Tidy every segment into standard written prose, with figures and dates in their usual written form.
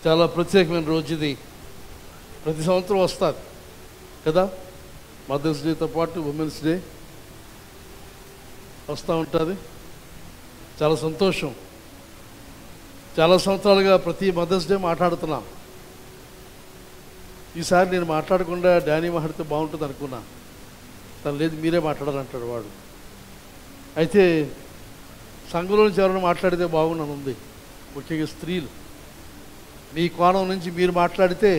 చాలా ప్రత్యేకమైన రోజు ఇది. ప్రతి సంవత్సరం వస్తుంది కదా. మదర్స్ డేతో పాటు ఉమెన్స్ డే వస్తూ ఉంటుంది. చాలా సంతోషం. చాలా సంవత్సరాలుగా ప్రతి మదర్స్ డే మాట్లాడుతున్నాం. ఈసారి నేను మాట్లాడకుండా డానీ మాట్లాడితే బాగుంటుంది అనుకున్నా. తను లేదు, మీరే మాట్లాడాలంటాడు వాడు. అయితే సంఘంలో నుంచి ఎవరైనా మాట్లాడితే బాగుండని ఉంది. ముఖ్యంగా స్త్రీలు మీ కోణం నుంచి మీరు మాట్లాడితే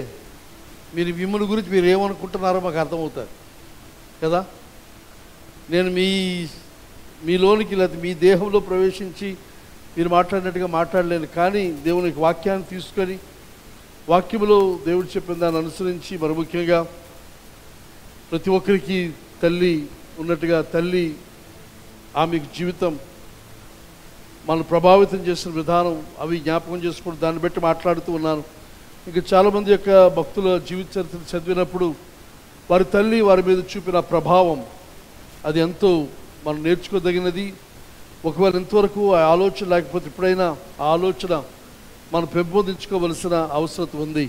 మీరు మిమ్మల్ని గురించి మీరు ఏమనుకుంటున్నారో మాకు అర్థమవుతుంది కదా. నేను మీలోనికి లేదా మీ దేహంలో ప్రవేశించి మీరు మాట్లాడినట్టుగా మాట్లాడలేను. కానీ దేవునికి వాక్యాన్ని తీసుకొని వాక్యములో దేవుడు చెప్పిన దాన్ని అనుసరించి మరి ముఖ్యంగా ప్రతి ఒక్కరికి తల్లి ఉన్నట్టుగా తల్లి ఆమెకు జీవితం మనం ప్రభావితం చేసిన విధానం అవి జ్ఞాపకం చేసుకుంటూ దాన్ని బట్టి మాట్లాడుతూ ఉన్నాను. ఇంకా చాలామంది యొక్క భక్తుల జీవిత చరిత్ర చదివినప్పుడు వారి తల్లి వారి మీద చూపిన ప్రభావం అది ఎంతో మనం నేర్చుకోదగినది. ఒకవేళ ఇంతవరకు ఆ ఆలోచన లేకపోతే ఇప్పుడైనా ఆ ఆలోచన మనం పెంపొందించుకోవలసిన అవసరం ఉంది.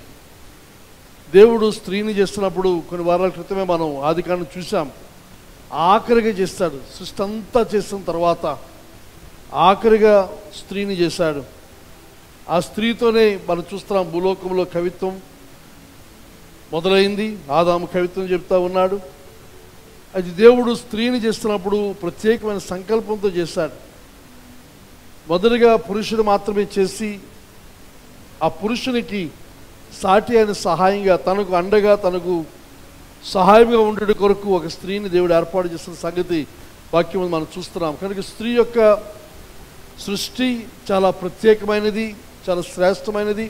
దేవుడు స్త్రీని చేస్తున్నప్పుడు కొన్ని వారాల క్రితమే మనం ఆదికాండం చూసాం. ఆఖరిగా చేస్తాడు. సృష్టి అంతా చేసిన తర్వాత ఆఖరిగా స్త్రీని చేశాడు. ఆ స్త్రీతోనే మనం చూస్తున్నాం భూలోకంలో కవిత్వం మొదలైంది. ఆదాము కవిత్వం చెప్తా ఉన్నాడు. అది దేవుడు స్త్రీని చేస్తున్నప్పుడు ప్రత్యేకమైన సంకల్పంతో చేశాడు. మొదటిగా పురుషుడు మాత్రమే చేసి ఆ పురుషునికి సాటి అయిన సహాయంగా తనకు అండగా తనకు సహాయంగా ఉండేటి కొరకు ఒక స్త్రీని దేవుడు ఏర్పాటు చేసిన సంగతి వాక్యం మనం చూస్తున్నాం. కనుక స్త్రీ యొక్క సృష్టి చాలా ప్రత్యేకమైనది, చాలా శ్రేష్టమైనది,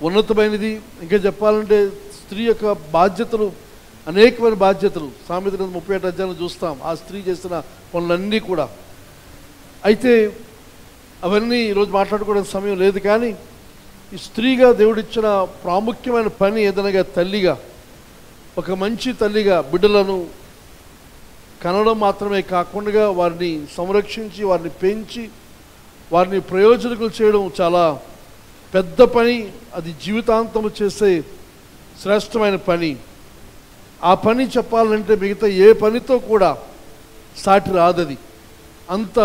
ఉన్నతమైనది. ఇంకా చెప్పాలంటే స్త్రీ యొక్క బాధ్యతలు అనేకమైన బాధ్యతలు సామెత 38 అధ్యాయంలో చూస్తాం. ఆ స్త్రీ చేసిన పనులన్నీ కూడా. అయితే అవన్నీ ఈరోజు మాట్లాడుకోవడానికి సమయం లేదు. కానీ ఈ స్త్రీగా దేవుడిచ్చిన ప్రాముఖ్యమైన పని ఏదనగా తల్లిగా, ఒక మంచి తల్లిగా బిడ్డలను కనడం మాత్రమే కాకుండా వారిని సంరక్షించి వారిని పెంచి వారిని ప్రయోజనకులు చేయడం చాలా పెద్ద పని. అది జీవితాంతము చేసే శ్రేష్టమైన పని. ఆ పని చెప్పాలంటే మిగతా ఏ పనితో కూడా సాటి రాదది. అంత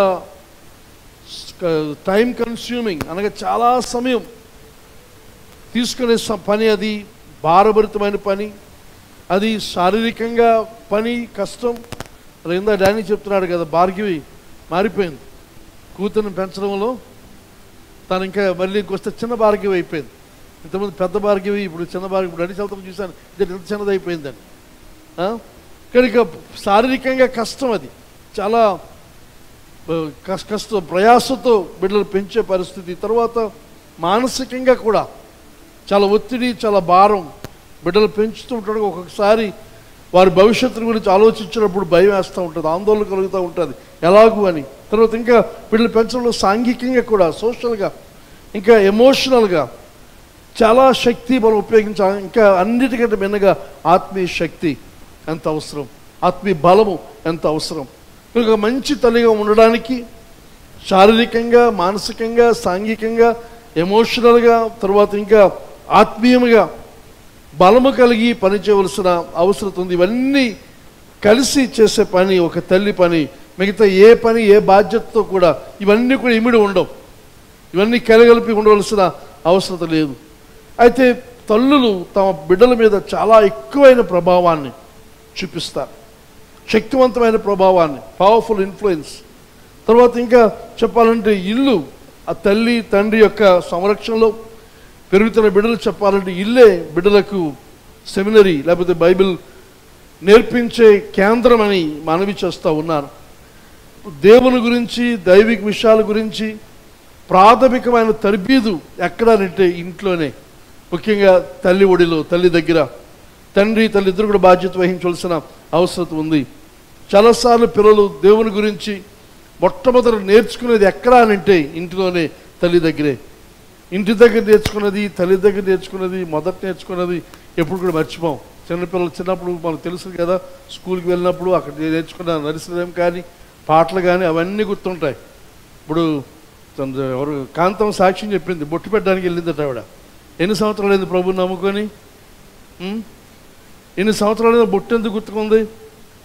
టైం కన్స్యూమింగ్ అనగా చాలా సమయం తీసుకునే పని. అది భారభరితమైన పని. అది శారీరకంగా పని కష్టం. ఇందా డానీ చెప్తున్నాడు కదా, భార్గవి మారిపోయింది కూతురుని పెంచడంలో. తను ఇంకా మళ్ళీ ఇంకొస్తే చిన్న భార్గవి అయిపోయింది. ఇంతకుముందు పెద్ద భార్గవి, ఇప్పుడు చిన్న భార్గవి. ఇప్పుడు అన్ని చదువుతాం చూశాను, ఇది ఎంత చిన్నది అయిపోయిందని. కనుక శారీరకంగా కష్టం. అది చాలా కష్టం, ప్రయాసతో బిడ్డలు పెంచే పరిస్థితి. తర్వాత మానసికంగా కూడా చాలా ఒత్తిడి, చాలా భారం. బిడ్డలు పెంచుతూ ఉంటాడు. ఒక్కొక్కసారి వారి భవిష్యత్తు గురించి ఆలోచించినప్పుడు భయం వేస్తూ ఉంటుంది, ఆందోళన కలుగుతూ ఉంటుంది ఎలాగూ అని. తర్వాత ఇంకా బిడ్డలు పెంచడంలో సాంఘికంగా కూడా, సోషల్గా, ఇంకా ఎమోషనల్గా చాలా శక్తి మనం ఉపయోగించాలి. ఇంకా అన్నిటికంటే మిన్నగా ఆత్మీయ శక్తి ఎంత అవసరం, ఆత్మీయ బలము ఎంత అవసరం. కనుక మంచి తల్లిగా ఉండడానికి శారీరకంగా, మానసికంగా, సాంఘికంగా, ఎమోషనల్గా, తర్వాత ఇంకా ఆత్మీయంగా బలము కలిగి పనిచేయవలసిన అవసరం ఉంది. ఇవన్నీ కలిసి చేసే పని ఒక తల్లి పని. మిగతా ఏ పని, ఏ బాధ్యతతో కూడా ఇవన్నీ కూడా ఇమిడి ఉండవు. ఇవన్నీ కలగలిపి ఉండవలసిన అవసరం లేదు. అయితే తల్లులు తమ బిడ్డల మీద చాలా ఎక్కువైన ప్రభావాన్ని చూపిస్తారు, శక్తివంతమైన ప్రభావాన్ని, పవర్ఫుల్ ఇన్ఫ్లుయెన్స్. తర్వాత ఇంకా చెప్పాలంటే ఇల్లు, ఆ తల్లి తండ్రి యొక్క సంరక్షణలో పెరుగుతున్న బిడ్డలు చెప్పాలంటే ఇల్లే బిడ్డలకు సెమినరీ లేకపోతే బైబిల్ నేర్పించే కేంద్రం అని మనవి చేస్తూ ఉన్నారు. దేవుని గురించి, దైవిక విషయాల గురించి ప్రాథమికమైన తర్బీదు ఎక్కడంటే ఇంట్లోనే. ముఖ్యంగా తల్లి ఒడిలో, తల్లి దగ్గర. తండ్రి తల్లి ఇద్దరు కూడా బాధ్యత వహించవలసిన అవసరం ఉంది. చాలాసార్లు పిల్లలు దేవుని గురించి మొట్టమొదటి నేర్చుకునేది ఎక్కడా అంటే ఇంటిలోనే, తల్లి దగ్గరే. ఇంటి దగ్గర నేర్చుకున్నది, తల్లి దగ్గర నేర్చుకున్నది, మొదట నేర్చుకున్నది ఎప్పుడు కూడా మర్చిపోం. చిన్నపిల్లలు చిన్నప్పుడు మనకు తెలుసు కదా, స్కూల్కి వెళ్ళినప్పుడు అక్కడ నేర్చుకున్న నర్సరీ కానీ పాటలు కానీ అవన్నీ గుర్తుంటాయి. ఇప్పుడు ఎవరు కాంతం సాక్ష్యం చెప్పింది, బొట్టు పెట్టడానికి వెళ్ళిందట ఆవిడ. ఎన్ని సంవత్సరాలైంది ప్రభుని నమ్ముకొని? ఎన్ని సంవత్సరాలైనా బొట్టు ఎందుకు గుర్తుకుంది?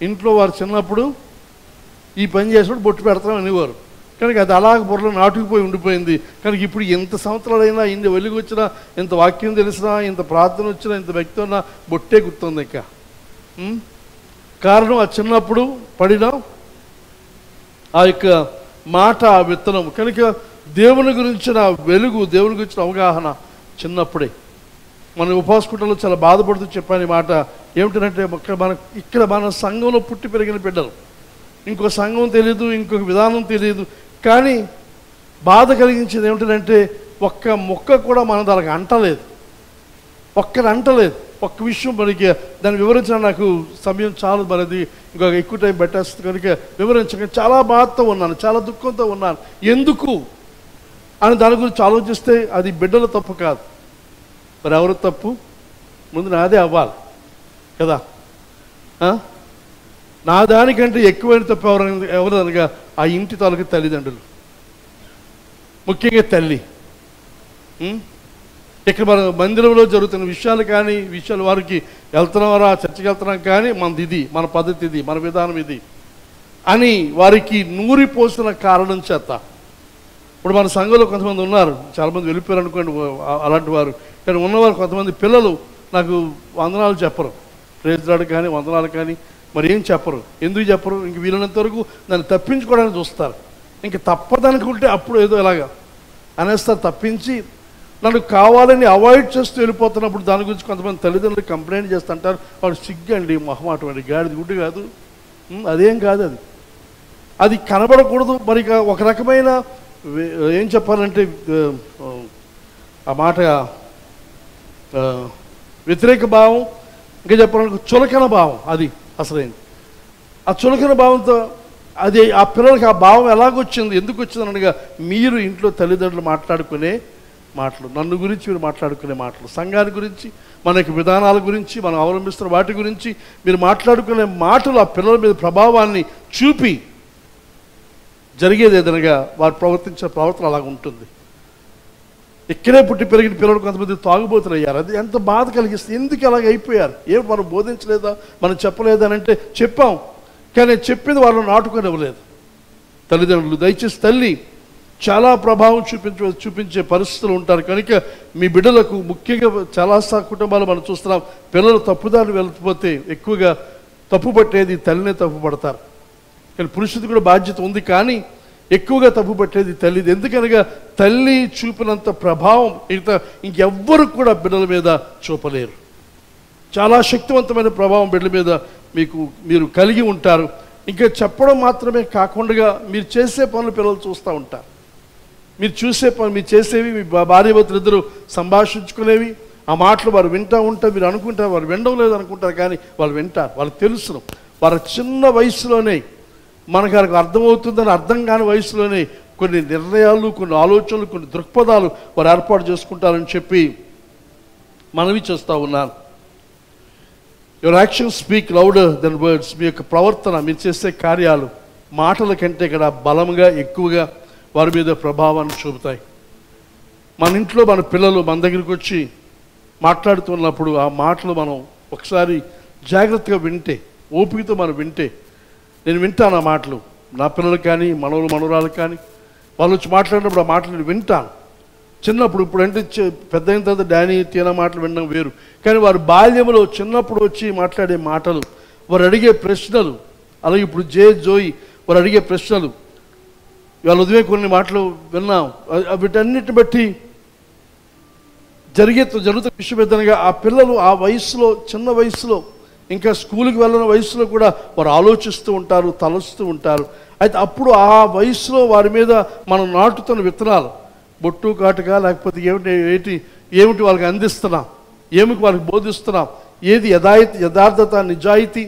ఇంట్లో వారు చిన్నప్పుడు ఈ పని చేసినప్పుడు బొట్టు పెడతాం అనేవారు, కనుక అది అలాగ బుర్రలో నాటుకుపోయి ఉండిపోయింది. కనుక ఇప్పుడు ఎంత సంవత్సరాలైనా, ఇన్ని వెలుగు వచ్చినా, ఇంత వాక్యం తెలిసినా, ఇంత ప్రార్థన వచ్చినా, ఇంత భక్తి ఉన్నా బొట్టే గుర్తుంది. ఇంకా కారణం ఆ చిన్నప్పుడు పడిన ఆ యొక్క మాట, ఆ విత్తనం. కనుక దేవుని గురించిన వెలుగు, దేవుని గురించిన అవగాహన చిన్నప్పుడే. మన ఉపాసకుటలో చాలా బాధపడుతూ చెప్పాను ఈ మాట. ఏమిటంటే ఇక్కడ మన సంఘంలో పుట్టి పెరిగిన బిడ్డలు, ఇంకో సంఘం తెలియదు, ఇంకొక విధానం తెలియదు, కానీ బాధ కలిగించేది ఏమిటంటే ఒక్క మొక్క కూడా మన దానికి అంటలేదు, ఒక్కరు అంటలేదు. ఒక్క విషయం మనకి దాన్ని వివరించడం నాకు సమయం చాలు, మనది ఇంకొక ఎక్కువ టైం పెట్టేస్తుంది కనుక వివరించక చాలా బాధతో ఉన్నాను, చాలా దుఃఖంతో ఉన్నాను. ఎందుకు అని దాని గురించి ఆలోచిస్తే అది బిడ్డల తప్పు కాదు, మరి ఎవరు తప్పు? ముందు నాదే అవ్వాలి కదా. నా దానికంటే ఎక్కువైన తప్పు ఎవరనగా ఆ ఇంటి తాలూకు తల్లిదండ్రులు, ముఖ్యంగా తల్లి. ఇక్కడ మన మందిరంలో జరుగుతున్న విషయాలు కానీ, విషయాలు వారికి వెళ్తున్నారా, చర్చకి వెళ్తున్నాం కానీ మనది ఇది, మన పద్ధతి ఇది, మన విధానం ఇది అని వారికి నూరిపోసిన కారణం చేత. ఇప్పుడు మన సంఘంలో కొంతమంది ఉన్నారు, చాలామంది వెళ్ళిపోయారు అనుకోండి అలాంటి వారు, కానీ ఉన్నవారు కొంతమంది పిల్లలు నాకు వందనాలు చెప్పరు, ప్రేజ్లాడు కానీ వందనాలు కానీ మరి ఏం చెప్పరు. ఎందుకు చెప్పరు? ఇంక వీలైనంత వరకు దాన్ని తప్పించుకోవడానికి చూస్తారు. ఇంక తప్పదనుకుంటే అప్పుడు ఏదో ఇలాగా అనేస్తారు తప్పించి, నన్ను కావాలని అవాయిడ్ చేస్తూ వెళ్ళిపోతున్నప్పుడు దాని గురించి కొంతమంది తల్లిదండ్రులు కంప్లైంట్ చేస్తుంటారు. వాడు సిగ్గండి, మొహమాటం అండి, గాడిది గుడ్డు కాదు, అదేం కాదు, అది కనబడకూడదు. మరి ఒక రకమైన ఏం చెప్పాలంటే ఆ మాట వ్యతిరేక భావం, ఇంకా చెప్పాలంటే చులకన భావం, అది అసలైంది. ఆ చులకన భావంతో అది ఆ పిల్లలకి ఆ భావం ఎలాగొచ్చింది, ఎందుకు వచ్చింది అనగా మీరు ఇంట్లో తల్లిదండ్రులు మాట్లాడుకునే మాటలు, నన్ను గురించి మీరు మాట్లాడుకునే మాటలు, సంఘాన్ని గురించి, మనకి విధానాల గురించి, మనం అవలంబిస్తున్న వాటి గురించి మీరు మాట్లాడుకునే మాటలు ఆ పిల్లల మీద ప్రభావాన్ని చూపి జరిగేది ఏదనగా వారు ప్రవర్తించిన ప్రవర్తన అలాగ ఉంటుంది. ఇక్కడే పుట్టి పెరిగిన పిల్లలు కొంతమంది తాగుబోతులు అయ్యారు. అది ఎంత బాధ కలిగిస్తుంది. ఎందుకు అలాగ అయిపోయారు? ఏమి మనం బోధించలేదా, మనం చెప్పలేదా అని అంటే చెప్పాం, కానీ చెప్పింది వాళ్ళు నాటుకొని ఇవ్వలేదు తల్లిదండ్రులు. దయచేసి తల్లి చాలా ప్రభావం చూపించే పరిస్థితులు ఉంటారు. కనుక మీ బిడ్డలకు ముఖ్యంగా చాలా కుటుంబాలు మనం చూస్తున్నాం, పిల్లలు తప్పుదారి వెళ్ళిపోతే ఎక్కువగా తప్పు పట్టేది తల్లినే తప్పు పడతారు. కానీ పురుషుడికి కూడా బాధ్యత ఉంది, కానీ ఎక్కువగా తప్పు పట్టేది తల్లిది. ఎందుకనగా తల్లి చూపినంత ప్రభావం ఇంకెవ్వరు కూడా బిడ్డల మీద చూపలేరు. చాలా శక్తివంతమైన ప్రభావం బిడ్డల మీద మీరు కలిగి ఉంటారు. ఇంకా చెప్పడం మాత్రమే కాకుండా మీరు చేసే పనులు పిల్లలు చూస్తూ ఉంటారు. మీరు చూసే పనులు, మీరు చేసేవి, మీ భార్యాభర్తలు ఇద్దరు సంభాషించుకునేవి, ఆ మాటలు వారు వింటూ ఉంటారు. మీరు అనుకుంటారు వారు వినడం లేదు అనుకుంటారు, కానీ వాళ్ళు వింటారు. వాళ్ళకి తెలుసును, వారి చిన్న వయసులోనే మనకు అర్థమవుతుందని అర్థం కాని వయసులోనే కొన్ని నిర్ణయాలు, కొన్ని ఆలోచనలు, కొన్ని దృక్పథాలు వారు ఏర్పాటు చేసుకుంటారని చెప్పి మనవి చేస్తూ ఉన్నాను. Your action speak louder than words. మీ యొక్క ప్రవర్తన, మీరు చేసే కార్యాలు మాటల కంటే ఇక్కడ బలంగా, ఎక్కువగా వారి మీద ప్రభావాన్ని చూపుతాయి. మన ఇంట్లో మన పిల్లలు మన దగ్గరికి వచ్చి మాట్లాడుతున్నప్పుడు ఆ మాటలు మనం ఒకసారి జాగ్రత్తగా వింటే, ఓపికతో మనం వింటే, నేను వింటాను ఆ మాటలు, నా పిల్లలకు కానీ మనవలు మనవరాలకు కానీ వాళ్ళు వచ్చి మాట్లాడినప్పుడు ఆ మాటలు నేను వింటాను. చిన్నప్పుడు, ఇప్పుడు అంటే పెద్ద అయిన తర్వాత డానీ టీనా మాటలు వినడం వేరు, కానీ వారు బాల్యంలో చిన్నప్పుడు వచ్చి మాట్లాడే మాటలు, వారు అడిగే ప్రశ్నలు, అలాగే ఇప్పుడు జోయి వారు అడిగే ప్రశ్నలు, ఇవాళ ఉదయం కొన్ని మాటలు విన్నాం. వీటన్నిటిని బట్టి జరుగుతున్న విషయం ఏదనగా ఆ పిల్లలు ఆ వయసులో, చిన్న వయసులో, ఇంకా స్కూల్కి వెళ్ళిన వయసులో కూడా వారు ఆలోచిస్తూ ఉంటారు, తలస్తూ ఉంటారు. అయితే అప్పుడు ఆ వయసులో వారి మీద మనం నాటుతున్న విత్తనాలు, బొట్టు కాటుగా లేకపోతే ఏమిటి వాళ్ళకి అందిస్తున్నాం, ఏమిటి వాళ్ళకి బోధిస్తున్నాం, ఏది యథార్థత, నిజాయితీ,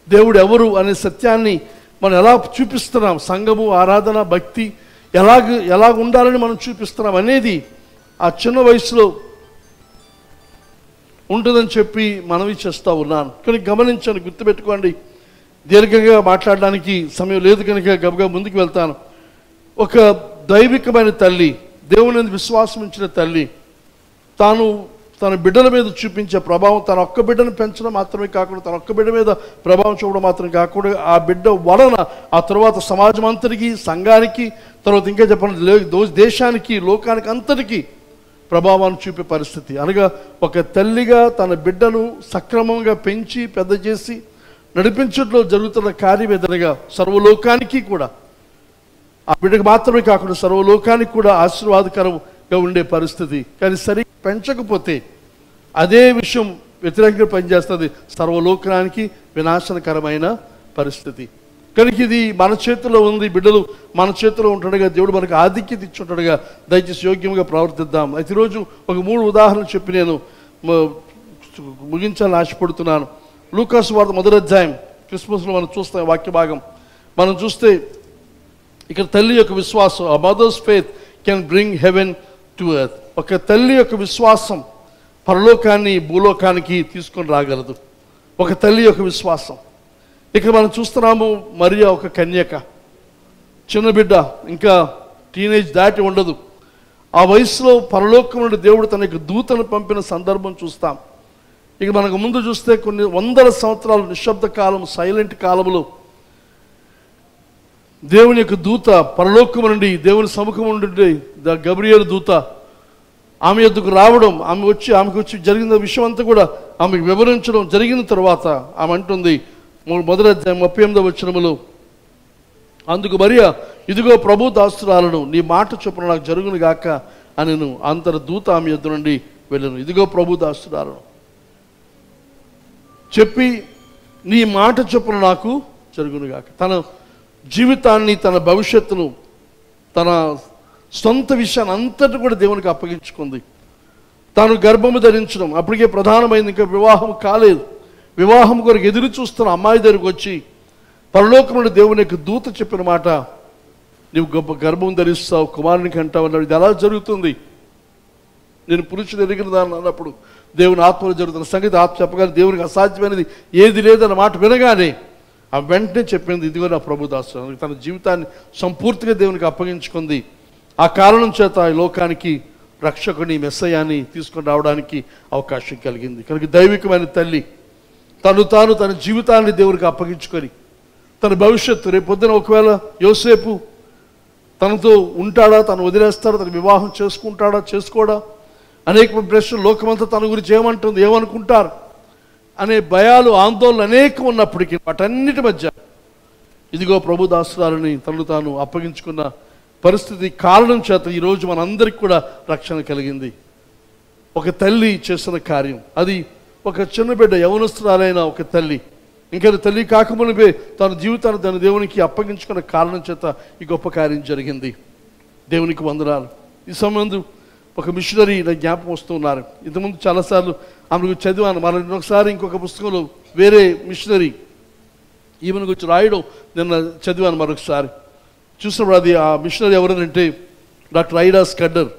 దేవుడు ఎవరు అనే సత్యాన్ని మనం ఎలా చూపిస్తున్నాం, సంఘము, ఆరాధన, భక్తి ఎలాగ ఉండాలని మనం చూపిస్తున్నాం అనేది ఆ చిన్న వయసులో ఉంటుందని చెప్పి మనవి చేస్తూ ఉన్నాను. కానీ గమనించండి, గుర్తుపెట్టుకోండి, దీర్ఘంగా మాట్లాడడానికి సమయం లేదు కనుక గబగబా ముందుకు వెళ్తాను. ఒక దైవికమైన తల్లి, దేవుని విశ్వాసం ఉంచిన తల్లి, తాను తన బిడ్డల మీద చూపించే ప్రభావం, తన ఒక్క బిడ్డను పెంచడం మాత్రమే కాకుండా, తన ఒక్క బిడ్డ మీద ప్రభావం చూపడం మాత్రమే కాకుండా, ఆ బిడ్డ వలన ఆ తర్వాత సమాజం అంతటికి, సంఘానికి, తర్వాత ఇంకా చెప్పండి దేశానికి, లోకానికి అంతటికీ ప్రభావాన్ని చూపే పరిస్థితి. అనగా ఒక తల్లిగా తన బిడ్డను సక్రమంగా పెంచి పెద్ద చేసి నడిపించడంలో జరుగుతున్న కార్యం ఎదురుగా సర్వలోకానికి కూడా, ఆ బిడ్డకు మాత్రమే కాకుండా సర్వలోకానికి కూడా ఆశీర్వాదకరంగా ఉండే పరిస్థితి. కానీ సరిగ్గా పెంచకపోతే అదే విషయం వ్యతిరేకంగా పనిచేస్తుంది, సర్వలోకానికి వినాశనకరమైన పరిస్థితి. కనుక ఇది మన చేతిలో ఉంది. బిడ్డలు మన చేతిలో ఉంటుండగా దేవుడు మనకు ఆధిక్యత ఇచ్చి ఉంటుండగా దయచేసి యోగ్యంగా ప్రవర్తిద్దాం. అయితే ఈరోజు ఒక 3 ఉదాహరణలు చెప్పి నేను ముగించాలని ఆశపడుతున్నాను. లూకాసు వార్త 1వ అధ్యాయం, క్రిస్మస్లో మనం చూస్తాం వాక్య భాగం. మనం చూస్తే ఇక్కడ తల్లి యొక్క విశ్వాసం, ఆ mother's faith can bring heaven to earth. ఒక తల్లి యొక్క విశ్వాసం పరలోకాన్ని భూలోకానికి తీసుకొని రాగలదు. ఒక తల్లి యొక్క విశ్వాసం. ఇక్కడ మనం చూస్తున్నాము, మరియా ఒక కన్యక, చిన్న బిడ్డ, ఇంకా టీనేజ్ దాటి ఉండదు. ఆ వయసులో పరలోకం నుండి దేవుడు తన యొక్క దూతను పంపిన సందర్భం చూస్తాం. ఇక మనకు ముందు చూస్తే కొన్ని వందల సంవత్సరాలు నిశ్శబ్ద కాలం, సైలెంట్ కాలంలో దేవుని యొక్క దూత పరలోకం నుండి, దేవుని సముఖం నుండి గబ్రియేలు దూత ఆమె యొద్దకు రావడం, ఆమెకు వచ్చి జరిగిన విషయం అంతా కూడా ఆమెకు వివరించడం జరిగిన తర్వాత ఆమె అంటుంది 1వ అధ్యాయం 38వ వచనములో, అందుకు మరియా, ఇదిగో ప్రభు దాసురాలను, నీ మాట చొప్పున నాకు జరుగును గాక అనెను. అంతర దూత ఆమె యొద్ద నుండి వెళ్ళను. ఇదిగో ప్రభు దాసురాలను చెప్పి, నీ మాట చొప్పున నాకు జరుగును గాక. తన జీవితాన్ని, తన భవిష్యత్తును, తన సొంత విషయాన్ని అంతటి కూడా దేవునికి అప్పగించుకుంది. తాను గర్భము ధరించడం అప్పటికే ప్రధానమైంది. ఇంకా వివాహం కాలేదు. వివాహం కొరకు ఎదురు చూస్తున్న అమ్మాయి దగ్గరకు వచ్చి పరలోకం నుండి దేవుని యొక్క దూత చెప్పిన మాట, నీవు గొప్ప గర్భం ధరిస్తావు, కుమారునికి అంటావు అన్నాడు. ఇది ఎలా జరుగుతుంది? నేను పురుషుడు ఎరిగిన దాన్ని అన్నప్పుడు దేవుని ఆత్మలో జరుగుతున్న సంగతి ఆత్మ చెప్పగానే దేవునికి అసాధ్యమైనది ఏది లేదన్న మాట వినగానే ఆ వెంటనే చెప్పింది, ఇదిగో నా ప్రభు దాసు. తన జీవితాన్ని సంపూర్తిగా దేవునికి అప్పగించుకుంది. ఆ కారణం చేత ఈ లోకానికి రక్షకుని, మెస్సయాన్ని తీసుకొని రావడానికి అవకాశం కలిగింది. కనుక దైవికమైన తల్లి తన జీవితాన్ని దేవునికి అప్పగించుకొని తన భవిష్యత్తు, రేపు పొద్దున ఒకవేళ యోసేపు తనతో ఉంటాడా, తను వదిలేస్తాడా, తన వివాహం చేసుకుంటాడా, చేసుకోడా, అనేక ప్రశ్నలు, లోకమంతా తన గురించి ఏమంటుంది, ఏమనుకుంటారు అనే భయాలు, ఆందోళన అనేకం ఉన్నప్పటికీ వాటన్నిటి మధ్య ఇదిగో ప్రభు దాసురాలని తనను తాను అప్పగించుకున్న పరిస్థితి కారణం చేత ఈరోజు మనందరికీ కూడా రక్షణ కలిగింది. ఒక తల్లి చేసిన కార్యం అది. ఒక చిన్న బిడ్డ, యవనస్తురాలైన ఒక తల్లి, ఇంకా తల్లి కాకమునిపే తన జీవితాన్ని తన దేవునికి అప్పగించుకున్న కారణం చేత ఈ గొప్ప కార్యం జరిగింది. దేవునికి వందనాలు. ఈ సమయంలో ఒక మిషనరీ నా జ్ఞాపకం వస్తూ ఉన్నారు. ఇంతకుముందు చాలాసార్లు ఆమెకు చదివాను. మరొకసారి ఇంకొక పుస్తకంలో వేరే మిషనరీ ఈమెను గురించి రాయడం నిన్న చదివాను మరొకసారి. చూసినప్పుడు అది ఆ machinery ఎవరనంటే doctor ఐడా Scudder,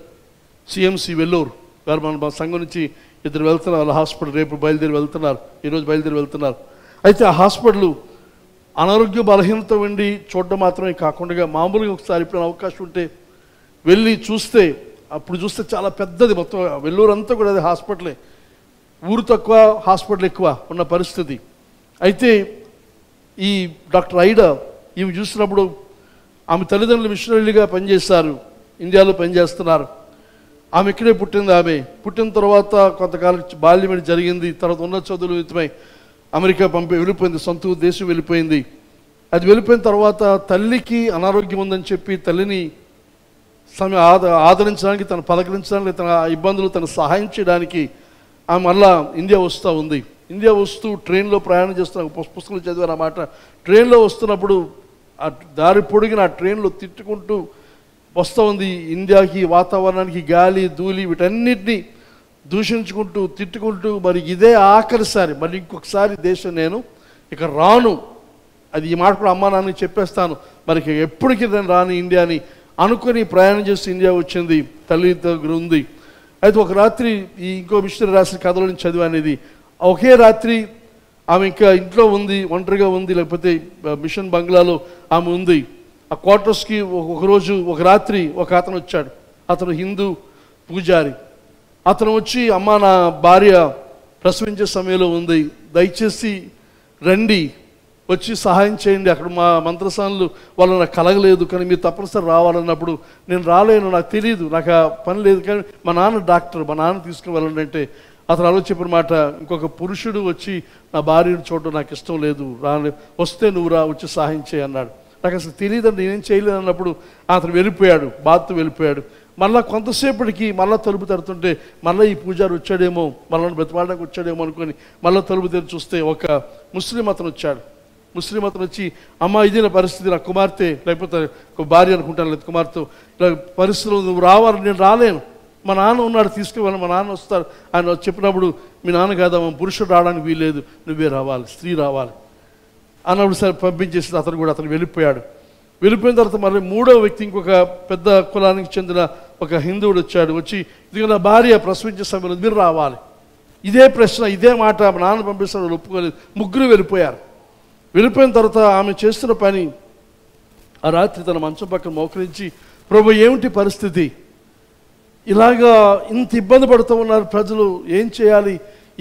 CMC Vellore గారు. మన సంఘం నుంచి 2 వెళ్తున్నారు వాళ్ళ హాస్పిటల్. రేపు బయలుదేరి వెళ్తున్నారు, ఈరోజు బయలుదేరి వెళ్తున్నారు. అయితే ఆ హాస్పిటల్ అనారోగ్య బలహీనత ఉండి చూడడం మాత్రమే కాకుండా మామూలుగా ఒకసారి ఎప్పుడైనా అవకాశం ఉంటే వెళ్ళి చూస్తే, అప్పుడు చూస్తే చాలా పెద్దది, మొత్తం వెల్లూరు అంతా కూడా అది హాస్పిటలే. ఊరు తక్కువ, హాస్పిటల్ ఎక్కువ ఉన్న పరిస్థితి. అయితే ఈ డాక్టర్ ఐడా ఇవి చూసినప్పుడు ఆమె తల్లిదండ్రులు మిషనరీలుగా పనిచేస్తారు, ఇండియాలో పనిచేస్తున్నారు. ఆమె ఇక్కడే పుట్టింది. ఆమె పుట్టిన తర్వాత కొంతకాలం బాల్యం జరిగింది. తర్వాత ఉన్నత చదువులు నిమిత్తమై అమెరికా వెళ్ళిపోయింది, సొంత దేశం వెళ్ళిపోయింది. అది వెళ్ళిపోయిన తర్వాత తల్లికి అనారోగ్యం ఉందని చెప్పి తల్లిని ఆదరించడానికి, తను పలకరించడానికి, తన ఇబ్బందులు తను సహాయం చేయడానికి ఆమె మళ్ళా ఇండియా వస్తూ ఉంది. ఇండియా వస్తూ ట్రైన్లో ప్రయాణం చేస్తున్న పుస్తకంలో చదివారు అన్నమాట. ట్రైన్లో వస్తున్నప్పుడు ఆ దారి పొడిగిన ఆ ట్రైన్లో తిట్టుకుంటూ వస్తూ ఉంది. ఇండియాకి, వాతావరణానికి, గాలి, ధూళి వీటన్నిటినీ దూషించుకుంటూ తిట్టుకుంటూ, మరి ఇదే ఆఖరిసారి, మరి ఇంకొకసారి దేశం నేను ఇక రాను, అది ఈ మాట కూడా అమ్మా నాన్నకి చెప్పేస్తాను, మరి ఎప్పటికీ నేను రాను ఇండియాని అనుకుని ప్రయాణం చేసి ఇండియా వచ్చింది. తల్లి దగ్గర ఉంది. అయితే ఒక రాత్రి ఈ ఇంకో మిషనరీ రాసిన కథలో నుంచి చదివానేది. ఒకే రాత్రి ఆమె ఇంకా ఇంట్లో ఉంది, ఒంటరిగా ఉంది, లేకపోతే మిషన్ బంగ్లాలో ఆమె ఉంది. ఆ క్వార్టర్స్కి ఒకరోజు ఒక రాత్రి ఒక అతను వచ్చాడు. అతను హిందూ పూజారి. అతను వచ్చి, అమ్మ నా భార్య ప్రసవించే సమయంలో ఉంది, దయచేసి రండి, వచ్చి సహాయం చేయండి, అక్కడ మా మంత్రసానులు వాళ్ళు నాకు కలగలేదు, కానీ మీరు తప్పనిసరి రావాలన్నప్పుడు నేను రాలేను, నాకు తెలియదు, నాకు ఆ పని లేదు, కానీ మా నాన్న డాక్టర్, మా నాన్న తీసుకుని వెళ్ళండి అంటే అతను అలా చెప్పిన మాట, ఇంకొక పురుషుడు వచ్చి నా భార్యను చూడడం నాకు ఇష్టం లేదు, వస్తే నువ్వు రా, వచ్చి సహాయం చేయి అన్నాడు. నాకు అసలు తెలియదండి, నేనేం చేయలేదు అన్నప్పుడు అతను వెళ్ళిపోయాడు, బాత్ వెళ్ళిపోయాడు. మళ్ళీ కొంతసేపటికి మళ్ళీ తలుపు తడుతుంటే మళ్ళీ ఈ పూజారి వచ్చాడేమో, మళ్ళీ బ్రతిమాడడానికి వచ్చాడేమో అనుకొని మళ్ళీ తలుపు తెరిచి చూస్తే ఒక ముస్లిం అతను వచ్చాడు. ముస్లిం అతను వచ్చి, అమ్మ ఇది నా పరిస్థితి, నా కుమార్తె, లేకపోతే ఒక భార్య అనుకుంటాను, లేదు కుమార్తె ఇలా పరిస్థితులు, నువ్వు రావాలి, నేను రాలేను, మా నాన్న ఉన్నాడు తీసుకువెళ్ళి, మా నాన్న వస్తారు. ఆయన చెప్పినప్పుడు మీ నాన్న కాదమ్మా, పురుషుడు రావడానికి వీలేదు, నువ్వే రావాలి, స్త్రీ రావాలి అన్నప్పుడు సరే పంపించేసి అతను వెళ్ళిపోయాడు. వెళ్ళిపోయిన తర్వాత మళ్ళీ మూడో వ్యక్తి, ఇంకొక పెద్ద కులానికి చెందిన ఒక హిందువుడు వచ్చాడు. వచ్చి ఇది నా భార్య ప్రసవించే సమయంలో మీరు రావాలి, ఇదే ప్రశ్న, ఇదే మాట మా నాన్న పంపిస్తాడు, ఒప్పుకోలేదు. ముగ్గురు వెళ్ళిపోయారు. వెళ్ళిపోయిన తర్వాత ఆమె చేస్తున్న పని, ఆ రాత్రి తన మంచం పక్కన మోకరించి, ప్రభు ఏమిటి పరిస్థితి, ఇలాగా ఇంత ఇబ్బంది పడుతూ ఉన్నారు ప్రజలు, ఏం చేయాలి,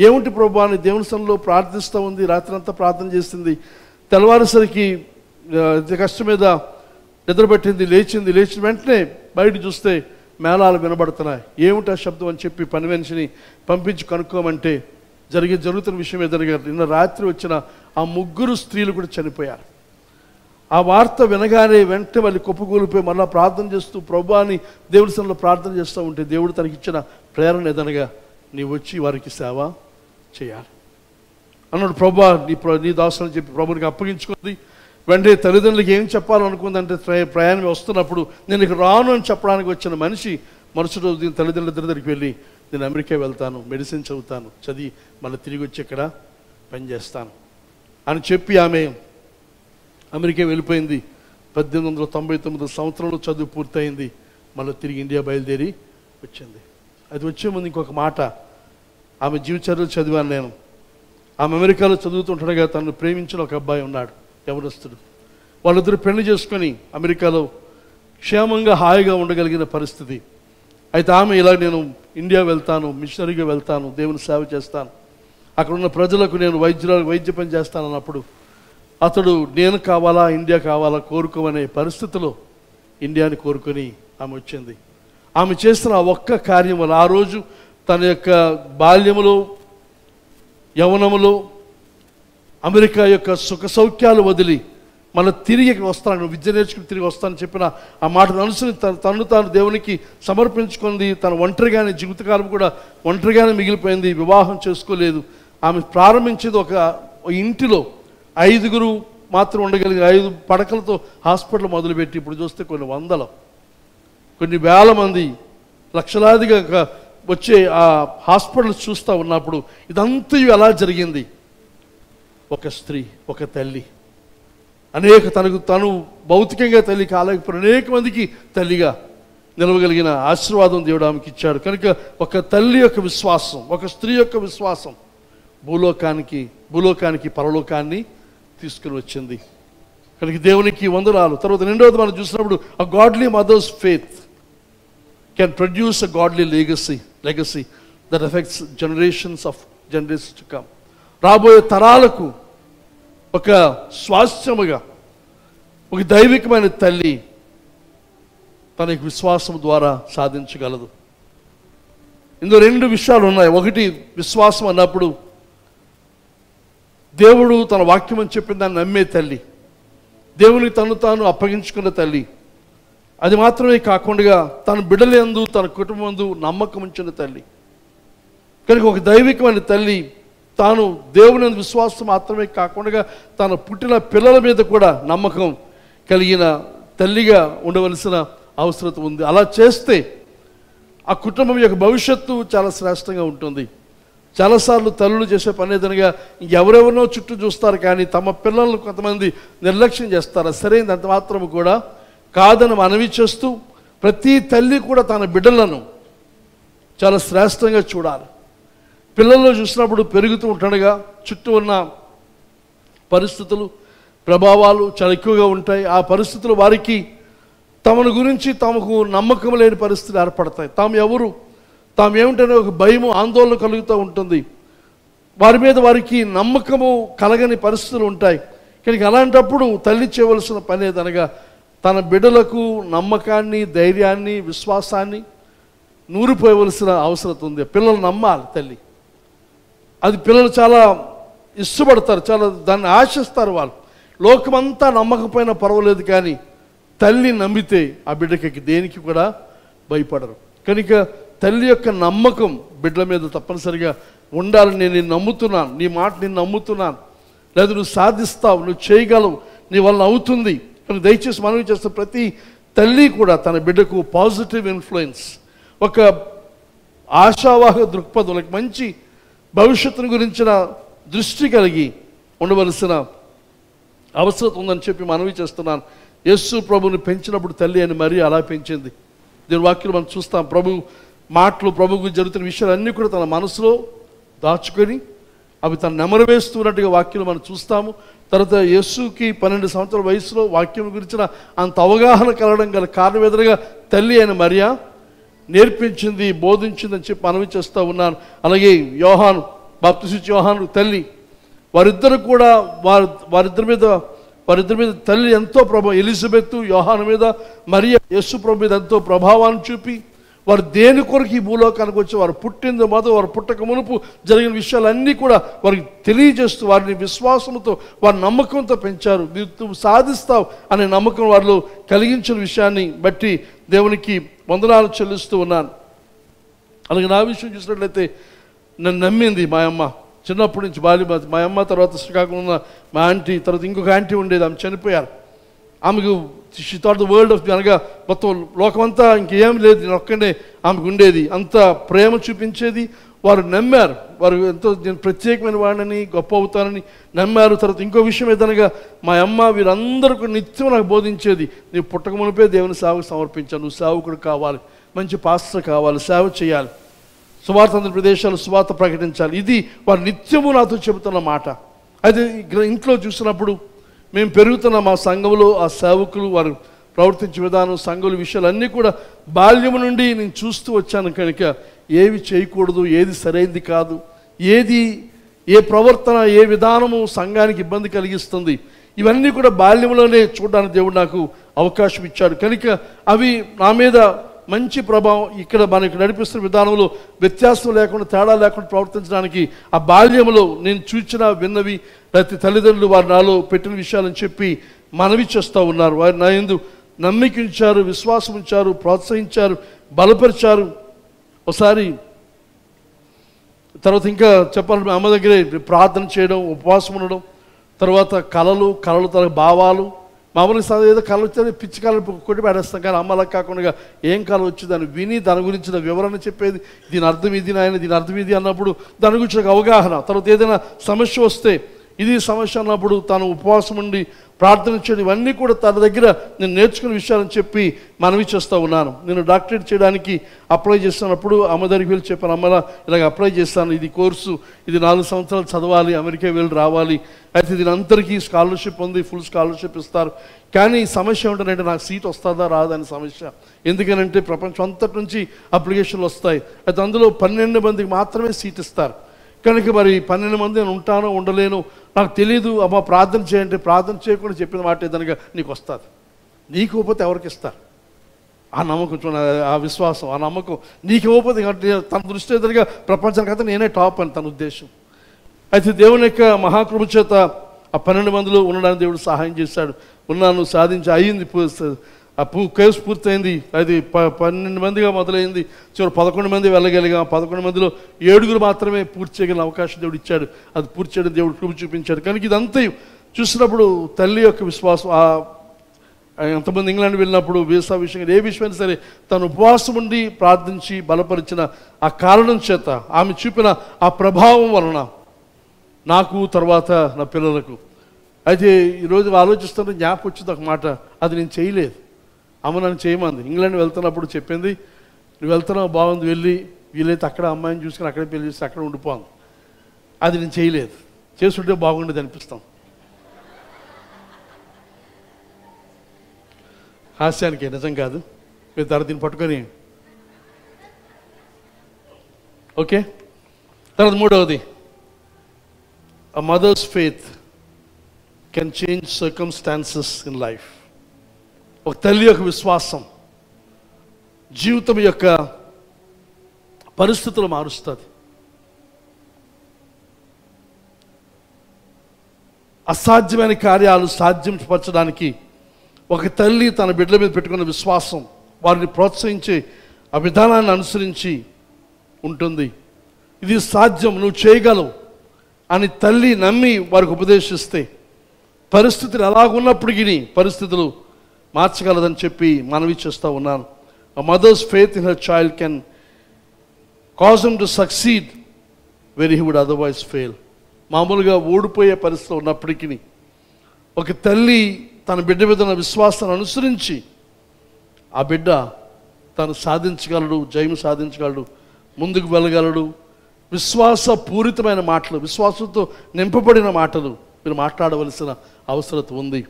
ఏమిటి ప్రభు అని దేవుని సన్నిధిలో ప్రార్థిస్తూ ఉంది. రాత్రి అంతా ప్రార్థన చేసింది. తెల్లవారేసరికి కష్టం మీద నిద్రపట్టింది, లేచిన వెంటనే బయట చూస్తే మేళాలు వినబడుతున్నాయి. ఏమిటి ఆ శబ్దం అని చెప్పి పని మనిషిని పంపించి కనుక్కోమంటే జరుగుతున్న విషయం ఎదురుగా నిన్న రాత్రి వచ్చిన ఆ ముగ్గురు స్త్రీలు కూడా చనిపోయారు. ఆ వార్త వినగానే వెంటనే వాళ్ళు కుప్పకూలిపోయి మళ్ళీ ప్రార్థన చేస్తూ ప్రభు అని దేవుడి సన్నిధిలో ప్రార్థన చేస్తూ ఉంటే దేవుడు తనకిచ్చిన ప్రేరణ ఏదనగా, నీవు వచ్చి వారికి సేవ చేయాలి అన్నాడు. ప్రభు నీ దాసులు అని చెప్పి ప్రభునికి అప్పగించుకుంది. వెంటనే తల్లిదండ్రులకి ఏం చెప్పాలనుకుందంటే, ప్రయాణం వస్తున్నప్పుడు నేను ఇక్కడ రాను అని చెప్పడానికి వచ్చిన మనిషి మరుసటి రోజు తల్లిదండ్రుల దగ్గరికి వెళ్ళి, నేను అమెరికా వెళ్తాను, మెడిసిన్ చదువుతాను, చదివి మళ్ళీ తిరిగి వచ్చి ఇక్కడ పనిచేస్తాను అని చెప్పి ఆమె అమెరికా వెళ్ళిపోయింది. 1899 సంవత్సరంలో చదువు పూర్తయింది. మళ్ళీ తిరిగి ఇండియా బయలుదేరి వచ్చింది. అది వచ్చే ముందు ఇంకొక మాట, ఆమె జీవితచరిత్ర చదివాను నేను. ఆమె అమెరికాలో చదువుతుండగా తనను ప్రేమించిన ఒక అబ్బాయి ఉన్నాడు, యవనస్తుడు. వాళ్ళిద్దరు పెళ్లి చేసుకొని అమెరికాలో క్షేమంగా హాయిగా ఉండగలిగిన పరిస్థితి. అయితే ఆమె ఇలా, నేను ఇండియా వెళ్తాను, మిషనరీగా వెళ్తాను, దేవుని సేవ చేస్తాను, అక్కడ ఉన్న ప్రజలకు నేను వైద్య పని చేస్తాను అన్నప్పుడు అతడు నేను కావాలా ఇండియా కావాలా కోరుకోమనే పరిస్థితిలో ఇండియాని కోరుకొని ఆమె వచ్చింది. ఆమె చేస్తున్న ఆ ఒక్క కార్యం వల్ల ఆ రోజు తన యొక్క బాల్యములో యవనములో అమెరికా యొక్క సుఖ సౌఖ్యాలు వదిలి మళ్ళీ తిరిగి వస్తాను, విద్య నేర్చుకుని తిరిగి వస్తానని చెప్పిన ఆ మాటను అనుసరించి తను తాను దేవునికి సమర్పించుకుంది. తన ఒంటరిగానే జీవితకాలం కూడా ఒంటరిగానే మిగిలిపోయింది, వివాహం చేసుకోలేదు. ఆమె ప్రారంభించేది ఒక ఇంటిలో 5 మాత్రం ఉండగలిగిన 5 పడకలతో హాస్పిటల్ మొదలుపెట్టి ఇప్పుడు చూస్తే కొన్ని వందల, కొన్ని వేల మంది లక్షలాదిగా వచ్చే ఆ హాస్పిటల్ చూస్తూ ఉన్నప్పుడు ఇదంతా ఎలా జరిగింది? ఒక స్త్రీ, ఒక తల్లి, తను భౌతికంగా తల్లి కాలేకపోయిన అనేక మందికి తల్లిగా నిలవగలిగిన ఆశీర్వాదం దేవుడు ఆమెకి ఇచ్చాడు. కనుక ఒక తల్లి యొక్క విశ్వాసం, ఒక స్త్రీ యొక్క విశ్వాసం భూలోకానికి పరలోకాన్ని తీసుకుని వచ్చింది. కనుక దేవునికి వందనాలు. తర్వాత రెండవది మనం చూసినప్పుడు, a godly mother's faith can produce a godly legacy that affects generations to come. రాబోయే తరాలకు ఒక స్వాస్థ్యముగా ఒక దైవికమైన తల్లి తన విశ్వాసం ద్వారా సాధించగలదు. ఇందులో 2 విషయాలు ఉన్నాయి. ఒకటి, విశ్వాసం అన్నప్పుడు దేవుడు తన వాక్యం అని చెప్పిన దాన్ని నమ్మే తల్లి, దేవునికి తను తాను అప్పగించుకున్న తల్లి. అది మాత్రమే కాకుండా తన బిడ్డలందు తన కుటుంబందు నమ్మకం ఉంచిన తల్లి. కనుక ఒక దైవికమైన తల్లి తాను దేవుని విశ్వాసం మాత్రమే కాకుండా తన పుట్టిన పిల్లల మీద కూడా నమ్మకం కలిగిన తల్లిగా ఉండవలసిన అవసరం ఉంది. అలా చేస్తే ఆ కుటుంబం యొక్క భవిష్యత్తు చాలా శ్రేష్టంగా ఉంటుంది. చాలాసార్లు తల్లులు చేసే పని ఏదనగా ఎవరెవరినో చుట్టూ చూస్తారు, కానీ తమ పిల్లలను కొంతమంది నిర్లక్ష్యం చేస్తారు. సరైనది అంత మాత్రం కూడా కాదని మనవి చేస్తూ ప్రతి తల్లి కూడా తన బిడ్డలను చాలా శ్రేష్టంగా చూడాలి. పిల్లల్లో చూసినప్పుడు పెరుగుతూ ఉంటుండగా చుట్టూ ఉన్న పరిస్థితులు ప్రభావాలు చాలా ఎక్కువగా ఉంటాయి. ఆ పరిస్థితులు వారికి తమను గురించి తమకు నమ్మకం లేని పరిస్థితులు ఏర్పడతాయి. తాము ఎవరు, తాము ఏమిటనే ఒక భయము, ఆందోళన కలుగుతూ ఉంటుంది. వారి మీద వారికి నమ్మకము కలగని పరిస్థితులు ఉంటాయి. కనుక అలాంటప్పుడు తల్లి చేయవలసిన పని ఏదనగా తన బిడ్డలకు నమ్మకాన్ని, ధైర్యాన్ని, విశ్వాసాన్ని నూరిపోయవలసిన అవసరం ఉంది. పిల్లలు నమ్మాలి తల్లి. అది పిల్లలు చాలా ఇష్టపడతారు, చాలా దాన్ని ఆశిస్తారు. వాళ్ళు లోకమంతా నమ్మకపోయినా పర్వాలేదు, కానీ తల్లి నమ్మితే ఆ బిడ్డకి దేనికి కూడా భయపడరు. కనుక తల్లి యొక్క నమ్మకం బిడ్డల మీద తప్పనిసరిగా ఉండాలని నేను నమ్ముతున్నాను, నీ మాట నేను నమ్ముతున్నాను, లేదా నువ్వు సాధిస్తావు, నువ్వు చేయగలవు, నీ వల్ల అవుతుంది అని దయచేసి మనవి చేస్తే ప్రతి తల్లి కూడా తన బిడ్డకు పాజిటివ్ ఇన్ఫ్లుయెన్స్, ఒక ఆశావాహ దృక్పథం, మంచి భవిష్యత్తును గురించిన దృష్టి కలిగి ఉండవలసిన అవసరం ఉందని చెప్పి మనవి చేస్తున్నాను. యేసు ప్రభుని పెంచినప్పుడు తల్లి అని మరీ అలా పెంచింది. దీని వాక్యం మనం చూస్తాం. ప్రభు మాటలు, ప్రభుకు జరుగుతున్న విషయాలన్నీ కూడా తన మనసులో దాచుకొని అవి తను నెమరవేస్తున్నట్టుగా వాక్యం మనం చూస్తాము. తర్వాత యేసుకి 12 సంవత్సరాల వయసులో వాక్యం గురించిన అంత అవగాహన కలగడం గల కారణం ఎదురుగా తల్లి అయిన మరియా నేర్పించింది, బోధించింది అని చెప్పి మనవి చేస్తూ ఉన్నాను. అలాగే యోహాను, బాప్తిస్మిచ్చే యోహాను తల్లి, వారిద్దరు కూడా వారిద్దరి మీద తల్లి ఎంతో ఎలిజబెత్ యోహాను మీద, మరియా యేసు ప్రభు మీద ఎంతో ప్రభావాన్ని చూపి వారు దేని కొరకు ఈ భూలోకానికి వచ్చి వారు పుట్టిందో మొదలు వారు పుట్టక మునుపు జరిగిన విషయాలన్నీ కూడా వారికి తెలియజేస్తూ వారిని విశ్వాసంతో, వారి నమ్మకంతో పెంచారు. నువ్వు సాధిస్తావు అనే నమ్మకం వారిలో కలిగించిన విషయాన్ని బట్టి దేవునికి వందనాలు చెల్లిస్తూ ఉన్నాను. అలాగే నా విషయం చూసినట్లయితే నన్ను నమ్మింది మా అమ్మ. చిన్నప్పటి నుంచి మా అమ్మ, తర్వాత శ్రీకాకుళం ఉన్న మా ఆంటీ, తర్వాత ఇంకొక ఆంటీ ఉండేది, ఆమె చనిపోయారు. ఆమెకు she thought the world of, అనగా మొత్తం లోకమంతా ఇంకేం లేదు, నేను ఒక్కడే ఆమెకు ఉండేది. అంత ప్రేమ చూపించేది. వారు నమ్మారు, వారు ఎంతో నేను ప్రత్యేకమైన వాడిని, గొప్ప అవుతానని నమ్మారు. తర్వాత ఇంకో విషయం ఏదనగా మా అమ్మ వీరందరూ కూడా నిత్యం నాకు బోధించేది, నీవు పుట్టక మునిపే దేవుని సేవకు సమర్పించాను, నువ్వు సేవకుడు కావాలి, మంచి పాస్టర్ కావాలి, సేవ చేయాలి, సువార్త అందరి ప్రదేశాలు సువార్త ప్రకటించాలి. ఇది వారు నిత్యము నాతో చెబుతున్న మాట. అయితే ఇంట్లో చూసినప్పుడు మేము పెరుగుతున్న మా సంఘంలో ఆ సేవకులు వారు ప్రవర్తించే విధానం, సంఘుల విషయాలు అన్నీ కూడా బాల్యము నుండి నేను చూస్తూ వచ్చాను. కనుక ఏవి చేయకూడదు, ఏది సరైనది కాదు, ఏ ప్రవర్తన, ఏ విధానము సంఘానికి ఇబ్బంది కలిగిస్తుంది, ఇవన్నీ కూడా బాల్యంలోనే చూడడానికి దేవుడు నాకు అవకాశం ఇచ్చాడు. కనుక అవి నా మీద మంచి ప్రభావం, ఇక్కడ మనకి నడిపిస్తున్న విధానంలో వ్యత్యాసం లేకుండా, తేడా లేకుండా ప్రవర్తించడానికి ఆ బాల్యంలో నేను చూచిన, విన్నవి, ప్రతి తల్లిదండ్రులు వారు నాలో పెట్టిన విషయాలని చెప్పి మనవి చేస్తూ ఉన్నారు. వారు నా యందు నమ్మిక ఉంచారు, విశ్వాసం ఉంచారు, ప్రోత్సహించారు, బలపరిచారు. ఒకసారి తర్వాత ఇంకా చెప్పాలంటే అమ్మ దగ్గరే ప్రార్థన చేయడం, ఉపవాసం ఉండడం, తర్వాత కళలు తన భావాలు, మామూలుగా ఏదో కళ వచ్చేది పిచ్చి కళలు కొట్టి పడేస్తాం. కానీ అమ్మలా కాకుండా ఏం కళ వచ్చి దాన్ని విని దాని గురించిన వివరణ చెప్పేది, దీని అర్థం ఇది నాయన, దీని అర్థం ఇది అన్నప్పుడు దాని గురించి అవగాహన. తర్వాత ఏదైనా సమస్య వస్తే ఇది సమస్య అన్నప్పుడు తాను ఉపవాసం ఉండి ప్రార్థన చేయడం, ఇవన్నీ కూడా తన దగ్గర నేను నేర్చుకునే విషయాలని చెప్పి మనవి చేస్తూ ఉన్నాను. నేను డాక్టరేట్ చేయడానికి అప్లై చేస్తున్నప్పుడు అమ్మ దగ్గరికి వెళ్ళి చెప్పాను, అమ్మలా ఇలాగ అప్లై చేస్తాను, ఇది కోర్సు, ఇది 4 సంవత్సరాలు చదవాలి, అమెరికా వెళ్ళి రావాలి, అయితే దీని అందరికీ స్కాలర్షిప్ ఉంది, ఫుల్ స్కాలర్షిప్ ఇస్తారు. కానీ సమస్య ఏమిటంటే నాకు సీట్ వస్తుందా రాదా అని సమస్య. ఎందుకనంటే ప్రపంచం అంతటి నుంచి అప్లికేషన్లు వస్తాయి, అయితే అందులో 12 మందికి మాత్రమే సీట్ ఇస్తారు. కనుక మరి 12 మంది నేను ఉంటానో ఉండలేను నాకు తెలియదు. అమ్మ ప్రార్థన చేయండి, ప్రార్థన చేయకుండా చెప్పిన మాట ఏదనగా నీకు వస్తుంది, నీకు ఇవ్వకపోతే ఎవరికి ఇస్తారు? ఆ నమ్మకం, ఆ విశ్వాసం, ఆ నమ్మకం నీకు ఇవ్వకపోతే తన దృష్టి ఎదురుగా ప్రపంచానికంతా నేనే టాప్ అని తన ఉద్దేశం. అయితే దేవుని యొక్క మహాకృప చేత ఆ 12 మందిలో ఉండడానికి దేవుడు సహాయం చేశాడు. ఉన్నాను, సాధించి అయ్యింది, ఆ కేసు పూర్తయింది. అది 12 మందిగా మొదలైంది, చివరి 11 మంది వెళ్ళగలిగాం. 11 మందిలో 7 మాత్రమే పూర్తి చేయగలిగిన అవకాశం దేవుడు ఇచ్చాడు. అది పూర్తి చేయడం దేవుడు కృప చూపించాడు. కనుక ఇదంతా చూసినప్పుడు తల్లి యొక్క విశ్వాసం, ఎంతమంది ఇంగ్లాండ్ వెళ్ళినప్పుడు వీసా విషయం, ఏ విషయమైనా సరే తను ఉపవాసం ఉండి ప్రార్థించి బలపరిచిన ఆ కారణం చేత, ఆమె చూపిన ఆ ప్రభావం వలన నాకు, తర్వాత నా పిల్లలకు. అయితే ఈరోజు ఆలోచిస్తుంటే జ్ఞాపకం వచ్చింది ఒక మాట, అది నేను చేయలేదు. అమ్మ నన్ను చేయమంది. ఇంగ్లాండ్ వెళ్తున్నప్పుడు చెప్పింది, నువ్వు వెళ్తున్నావు బాగుంది, వెళ్ళి వీలైతే అక్కడ అమ్మాయిని చూసుకుని అక్కడే పెళ్లి చేసి అక్కడ ఉండిపోను. అది నేను చేయలేదు. చేస్తుంటే బాగుండేది అనిపిస్తాం. హాస్యానికి నిజం కాదు. మీరు దీన్ని పట్టుకొని ఓకే. తర్వాత మూడవది, a mother's faith can change circumstances in life. ఒక తల్లి యొక్క విశ్వాసం జీవితం యొక్క పరిస్థితులు మారుస్తుంది. అసాధ్యమైన కార్యాలు సాధ్యపరచడానికి ఒక తల్లి తన బిడ్డల మీద పెట్టుకున్న విశ్వాసం, వారిని ప్రోత్సహించే ఆ విధానాన్ని అనుసరించి ఉంటుంది. ఇది సాధ్యం, నువ్వు చేయగలవు అని తల్లి నమ్మి వారికి ఉపదేశిస్తే పరిస్థితులు ఎలాగున్నప్పటికీ పరిస్థితులు మార్చగలదని చెప్పి మనవి చేస్తూ ఉన్నాను. A mother's faith in her child can cause him to succeed where he would otherwise fail. మామూలుగా ఓడిపోయే పరిస్థితులు ఉన్నప్పటికీ ఒక తల్లి తన బిడ్డ మీద ఉన్న విశ్వాసాన్ని అనుసరించి ఆ బిడ్డ తను సాధించగలడు, జయం సాధించగలడు, ముందుకు వెళ్ళగలడు. విశ్వాసపూరితమైన మాటలు, విశ్వాసంతో నింపబడిన మాటలు మీరు మాట్లాడవలసిన అవసరం ఉంది.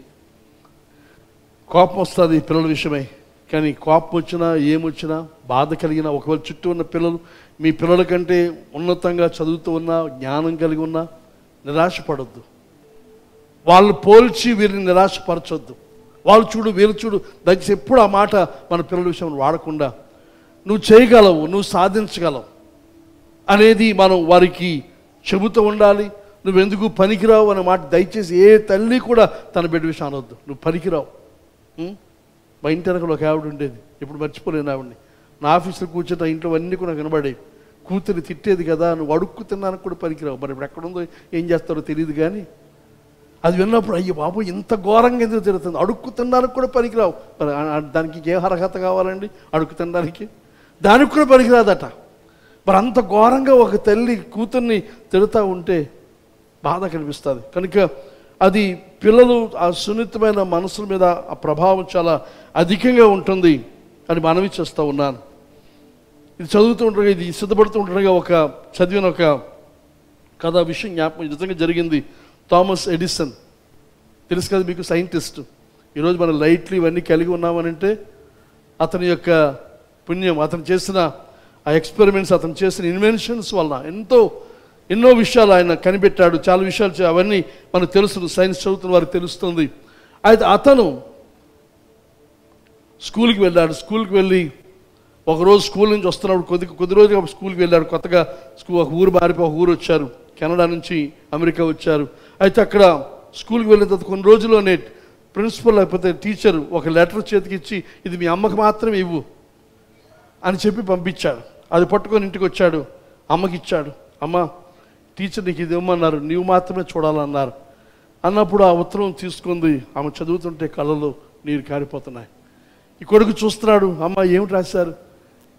కోపం వస్తుంది పిల్లల విషయమై, కానీ కోపం వచ్చినా ఏమొచ్చినా బాధ కలిగినా, ఒకవేళ చుట్టూ ఉన్న పిల్లలు మీ పిల్లల కంటే ఉన్నతంగా చదువుతూ ఉన్నా, జ్ఞానం కలిగి ఉన్నా నిరాశపడొద్దు. వాళ్ళు పోల్చి వీరిని నిరాశపరచొద్దు. వాళ్ళు చూడు వీళ్ళు చూడు, దయచేసి ఎప్పుడు ఆ మాట మన పిల్లల విషయంలో వాడకుండా నువ్వు చేయగలవు, నువ్వు సాధించగలవు అనేది మనం వారికి చెబుతూ ఉండాలి. నువ్వెందుకు పనికిరావు అనే మాట దయచేసి ఏ తల్లి కూడా తన బిడ్డ విషయం అనొద్దు. నువ్వు పనికిరావు. మా ఇంటి వెనక ఒక ఆవిడ ఉండేది, ఇప్పుడు మర్చిపోలేను ఆవిడని. నా ఆఫీసులో కూర్చుంటే ఇంట్లో అన్నీ కూడా కనబడేవి. కూతురు తిట్టేది కదా, నువ్వు అడుక్కు తిన్నానికి కూడా పనికిరావు. మరి ఇప్పుడు ఎక్కడుందో ఏం చేస్తారో తెలియదు, కానీ అది విన్నప్పుడు అయ్యో బాబు ఇంత ఘోరంగా ఎందుకు తిరుగుతుంది, అడుక్కు తినడానికి కూడా పనికిరావు. మరి దానికి ఏ అర్హత కావాలండి అడుక్కు తినడానికి? దానికి కూడా పనికిరాదట. మరి అంత ఘోరంగా ఒక తల్లి కూతుర్ని తిడుతూ ఉంటే బాధ కనిపిస్తుంది. కనుక అది పిల్లలు ఆ సున్నితమైన మనసుల మీద ఆ ప్రభావం చాలా అధికంగా ఉంటుంది అని మనవి చేస్తూ ఉన్నాను. ఇది చదువుతూ ఉండగా, ఇది సిద్ధపడుతూ ఉండగా చదివిన ఒక కథ విషయం జ్ఞాపకం నిజంగా జరిగింది. థామస్ ఎడిసన్ తెలుసు కదా మీకు, సైంటిస్ట్. ఈరోజు మనం లైట్లు ఇవన్నీ కలిగి ఉన్నామనంటే అతని యొక్క పుణ్యం. అతను చేసిన ఆ ఎక్స్పెరిమెంట్స్, అతను చేసిన ఇన్వెన్షన్స్ వలన ఎన్నో విషయాలు ఆయన కనిపెట్టాడు. చాలా విషయాలు అవన్నీ మనకు తెలుసు, సైన్స్ చదువుతున్న వారికి తెలుస్తుంది. అయితే అతను స్కూల్కి వెళ్ళాడు. స్కూల్కి వెళ్ళి ఒకరోజు స్కూల్ నుంచి వస్తున్నాడు, కొద్ది రోజుగా స్కూల్కి వెళ్ళాడు. కొత్తగా ఒక ఊరు మారిపోయి ఒక ఊరు వచ్చారు, కెనడా నుంచి అమెరికా వచ్చారు. అయితే అక్కడ స్కూల్కి వెళ్ళిన తర్వాత కొన్ని రోజుల్లోనే ప్రిన్సిపల్ లేకపోతే టీచర్ ఒక లెటర్ చేతికి ఇచ్చి, ఇది మీ అమ్మకి మాత్రమే ఇవ్వు అని చెప్పి పంపించాడు. అది పట్టుకొని ఇంటికి వచ్చాడు, అమ్మకి ఇచ్చాడు. అమ్మ, టీచర్ నీకు ఇది ఇవ్వమన్నారు, నీవు మాత్రమే చూడాలన్నారు. అన్నప్పుడు ఆ ఉత్తరం తీసుకుంది. ఆమె చదువుతుంటే కళ్ళలో నీరు కారిపోతున్నాయి. ఈ కొడుకు చూస్తున్నాడు, అమ్మ ఏమిటి రాశారు,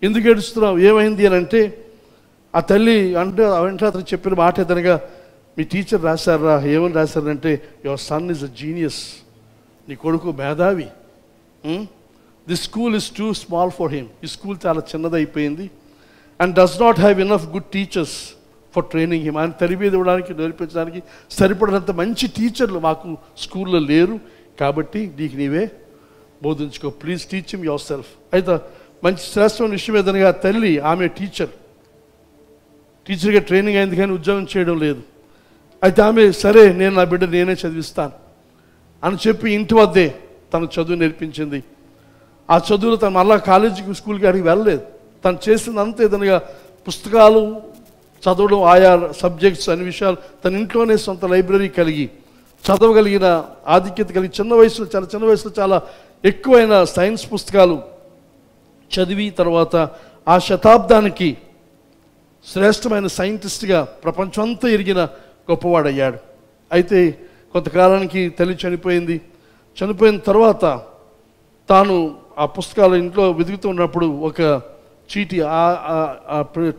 ఎందుకు ఏడుస్తున్నావు, ఏమైంది అని అంటే ఆ తల్లి వెంటనే అతను చెప్పిన మాట ఏదనగా, మీ టీచర్ రాశారా, ఏమని రాశారంటే, your son is a genius, నీ కొడుకు మేధావి. The school is too small for him, ఈ స్కూల్ చాలా చిన్నదైపోయింది. And does not have enough good teachers for training him. ఆయన తరబేది ఇవ్వడానికి, నేర్పించడానికి సరిపడినంత మంచి టీచర్లు మాకు స్కూల్లో లేరు, కాబట్టి నీకు నీవే బోధించుకో, please teach him yourself. అయితే మంచి శ్రేష్టమైన విషయం ఏదనగా తల్లి, ఆమె టీచర్గా ట్రైనింగ్ అయింది కానీ ఉద్యోగం చేయడం లేదు. అయితే ఆమె సరే నేను నా బిడ్డ నేనే చదివిస్తాను అని చెప్పి ఇంటి వద్దే తను చదువు నేర్పించింది. ఆ చదువులో తను మళ్ళా కాలేజీకి స్కూల్కి అడిగి వెళ్ళలేదు. తను చేసిందంతా ఏదనగా పుస్తకాలు చదవడం, ఆయా సబ్జెక్ట్స్ అనే విషయాలు తన ఇంట్లోనే సొంత లైబ్రరీ కలిగి చదవగలిగిన ఆధిక్యత కలిగి చాలా చిన్న వయసులో చాలా ఎక్కువైన సైన్స్ పుస్తకాలు చదివి తర్వాత ఆ శతాబ్దానికి శ్రేష్టమైన సైంటిస్ట్గా ప్రపంచమంతా ఎరిగిన గొప్పవాడయ్యాడు. అయితే కొంతకాలానికి తల్లి చనిపోయింది. చనిపోయిన తర్వాత తాను ఆ పుస్తకాలు ఇంట్లో వెతుకుతూ ఉన్నప్పుడు ఒక చీటీ,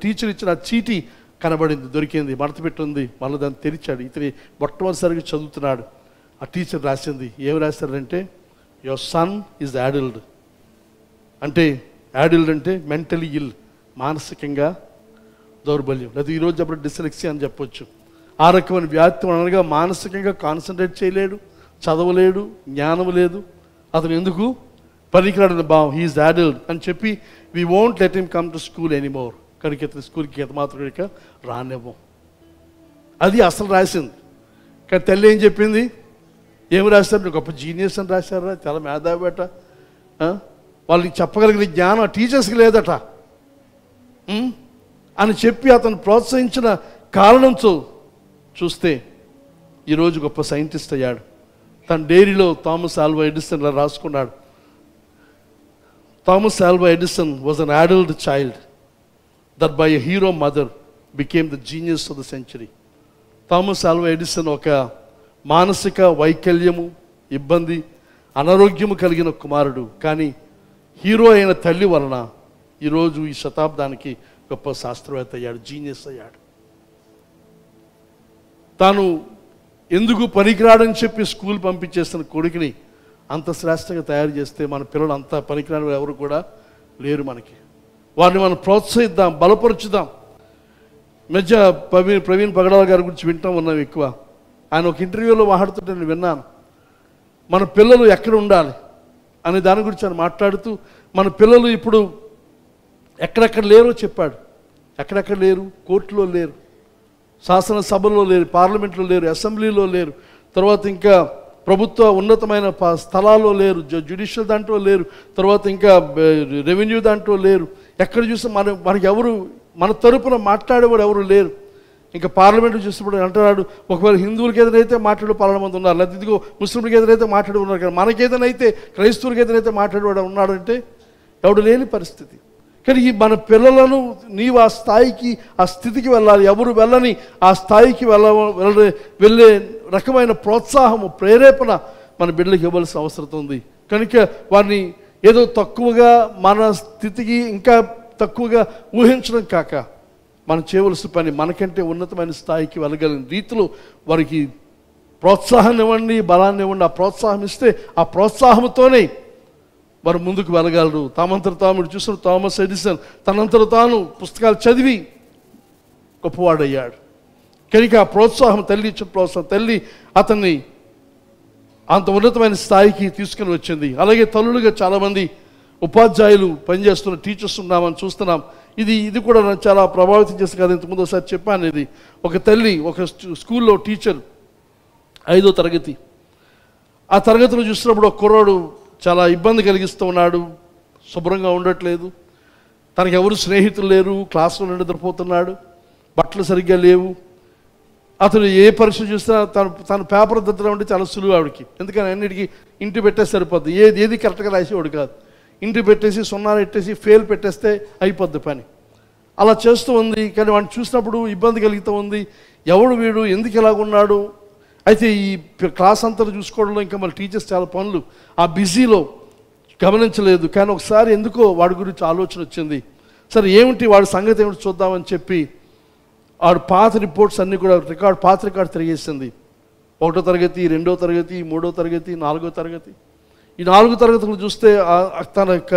టీచర్ ఇచ్చిన ఆ చీటీ కనబడింది, దొరికింది, మడత పెట్టుంది. మళ్ళీ దాన్ని తెరిచాడు. ఇతని మొట్టమొదటిసారిగా చదువుతున్నాడు. ఆ టీచర్ రాసింది, ఏమి రాశారంటే, యువర్ సన్ ఈజ్ యాడల్డ్. అంటే యాడల్డ్ అంటే మెంటలీ ఇల్, మానసికంగా దౌర్బల్యం, లేదా ఈరోజు అప్పుడు డిస్లెక్సియా అని చెప్పొచ్చు. ఆ రకమైన వ్యాధి అనగా మానసికంగా కాన్సన్ట్రేట్ చేయలేడు, చదవలేడు, జ్ఞానం లేదు. అతను ఎందుకు పనికిరాడని భావం, హీఈస్ యాడల్డ్ అని చెప్పి we won't let him come to school anymore. కనుక ఇతని స్కూల్కి ఇత మాత్రం ఇక రానివ్వం. అది అసలు రాసింది. కానీ తల్లి ఏం చెప్పింది? ఏమి రాశారు? నువ్వు గొప్ప జీనియస్ అని రాశారా, చాలా మేధావేట, వాళ్ళకి చెప్పగలిగిన జ్ఞానం టీచర్స్కి లేదట అని చెప్పి అతను ప్రోత్సహించిన కారణంతో చూస్తే ఈరోజు గొప్ప సైంటిస్ట్ అయ్యాడు. తన డైరీలో థామస్ ఆల్వా ఎడిసన్ ఇలా రాసుకున్నాడు. Thomas Alva Edison was an adult child that by a hero mother became the genius of the century. Thomas Alva Edison ఒక మానసిక వైకల్యము, ఇబ్బంది, అనారోగ్యము కలిగిన కుమారుడు. కానీ హీరో అయిన తల్లి వలన ఈరోజు ఈ శతాబ్దానికి గొప్ప శాస్త్రవేత్త అయ్యాడు, జీనియస్ అయ్యాడు. తాను ఎందుకు పనికిరాడని చెప్పి స్కూల్ పంపించేస్తున్న కొడుకుని అంత శ్రేష్టంగా తయారు చేస్తే మన పిల్లలు అంత పనికిరాని ఎవరు కూడా లేరు. మనకి వారిని మనం ప్రోత్సహిద్దాం, బలపరుచుదాం. మధ్య ప్రవీణ్ పగడాల గారి గురించి వింటాం ఉన్నాం ఎక్కువ. ఆయన ఒక ఇంటర్వ్యూలో మాట్లాడుతుంటే నేను విన్నాను. మన పిల్లలు ఎక్కడ ఉండాలి అనే దాని గురించి ఆయన మాట్లాడుతూ మన పిల్లలు ఇప్పుడు ఎక్కడెక్కడ లేరో చెప్పాడు. ఎక్కడెక్కడ లేరు? కోర్టులో లేరు, శాసనసభలో లేరు, పార్లమెంట్లో లేరు, అసెంబ్లీలో లేరు, తర్వాత ఇంకా ప్రభుత్వ ఉన్నతమైన స్థలాల్లో లేరు, జ్యుడిషియల్ దాంట్లో లేరు, తర్వాత ఇంకా రెవెన్యూ దాంట్లో లేరు. ఎక్కడ చూస్తే మనకి ఎవరు మన తరపున మాట్లాడేవాడు ఎవరు లేరు. ఇంకా పార్లమెంట్ చూసినప్పుడు అంటున్నాడు, ఒకవేళ హిందువులకి ఎదురైతే మాట్లాడే 12 మంది ఉన్నారు, లేదా ఇదిగో ముస్లింలకు ఎదురైతే మాట్లాడి ఉన్నారు, కానీ మనకేదైతే క్రైస్తవులకి ఎదురైతే మాట్లాడేవాడు ఉన్నాడంటే ఎవడు లేని పరిస్థితి. కానీ మన పిల్లలను నీవు ఆ స్థాయికి, ఆ స్థితికి వెళ్ళాలి. ఎవరు వెళ్ళని ఆ స్థాయికి వెళ్ళే రకమైన ప్రోత్సాహము, ప్రేరేపణ మన బిడ్డలకు ఇవ్వాల్సిన అవసరం ఉంది. కనుక వారిని ఏదో తక్కువగా, మన స్థితికి ఇంకా తక్కువగా ఊహించడం కాక మనం చేయవలసిన పని మనకంటే ఉన్నతమైన స్థాయికి వెళ్ళగలిగిన రీతిలో వారికి ప్రోత్సాహాన్ని ఇవ్వండి, బలాన్ని ఇవ్వండి. ఆ ప్రోత్సాహం ఇస్తే ఆ ప్రోత్సాహంతోనే వారు ముందుకు వెళ్ళగలరు. తామంతట తాము చూసిన థామస్ ఎడిసన్ తనంతట తాను పుస్తకాలు చదివి గొప్పవాడయ్యాడు. కనుక ఆ ప్రోత్సాహం, తల్లి ఇచ్చిన ప్రోత్సాహం, తల్లి అతన్ని అంత ఉన్నతమైన స్థాయికి తీసుకుని వచ్చింది. అలాగే తల్లులుగా చాలామంది ఉపాధ్యాయులు పనిచేస్తున్న టీచర్స్ ఉన్నామని చూస్తున్నాం. ఇది కూడా నన్ను చాలా ప్రభావితం చేస్తుంది కదా. ఇంతకుముందు ఒకసారి చెప్పాను. ఇది ఒక తల్లి ఒక స్కూల్లో టీచర్, 5వ తరగతి. ఆ తరగతిలో చూసినప్పుడు ఒక కుర్రాడు చాలా ఇబ్బంది కలిగిస్తూ ఉన్నాడు, శుభ్రంగా ఉండట్లేదు, తనకి ఎవరు స్నేహితులు లేరు, క్లాసులో నిద్రపోతున్నాడు, బట్టలు సరిగ్గా లేవు. అతను ఏ పరీక్ష చూసినా తన పేపర్ దిద్దడం అంటే చాలా సులువు ఆవిడకి. ఎందుకని అన్నిటికీ ఇంటి పెట్టేసి సరిపోద్ది. ఏది కరెక్ట్గా రాసేవాడు కాదు. ఇంటి పెట్టేసి 0 పెట్టేసి ఫెయిల్ పెట్టేస్తే అయిపోద్ది పని. అలా చేస్తూ ఉంది. కానీ వాడిని చూసినప్పుడు ఇబ్బంది కలుగుతూ ఉంది. ఎవడు వీడు, ఎందుకు ఇలాగున్నాడు? అయితే ఈ క్లాస్ అంతా చూసుకోవడంలో ఇంకా మన టీచర్స్ చాలా పనులు, ఆ బిజీలో గమనించలేదు. కానీ ఒకసారి ఎందుకో వాడి గురించి ఆలోచన వచ్చింది. సరే ఏమిటి వాడి సంగతి ఏమిటి చూద్దామని చెప్పి వాడు పాత రిపోర్ట్స్ అన్నీ కూడా పాత రికార్డు తిరిగేసింది. 1వ తరగతి, 2వ తరగతి, 3వ తరగతి, 4వ తరగతి. ఈ 4 తరగతులు చూస్తే తన యొక్క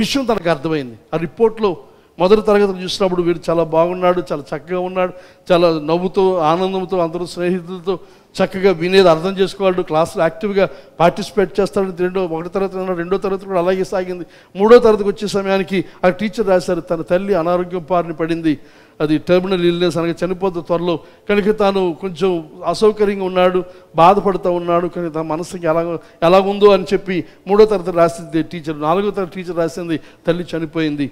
విషయం తనకు అర్థమైంది. ఆ రిపోర్ట్లో మొదటి తరగతులు చూసినప్పుడు వీడు చాలా బాగున్నాడు, చాలా చక్కగా ఉన్నాడు, చాలా నవ్వుతో, ఆనందంతో, అందరూ స్నేహితులతో చక్కగా వినేది అర్థం చేసుకోవాడు, క్లాసులో యాక్టివ్గా పార్టిసిపేట్ చేస్తాడు. 1వ తరగతి, 2వ తరగతి కూడా అలాగే సాగింది. 3వ తరగతికి వచ్చే సమయానికి ఆ టీచర్ రాశారు, తన తల్లి అనారోగ్యం బారిన పడింది, అది టెర్మినల్ ఇల్నెస్, అనగా చనిపోద్దు త్వరలో. కనుక తాను కొంచెం అసౌకర్యంగా ఉన్నాడు, బాధపడుతూ ఉన్నాడు. కానీ తన మనసుకి ఎలాగుందో అని చెప్పి 3వ తరగతి రాసింది టీచర్. 4వ తరగతి టీచర్ రాసింది తల్లి చనిపోయింది.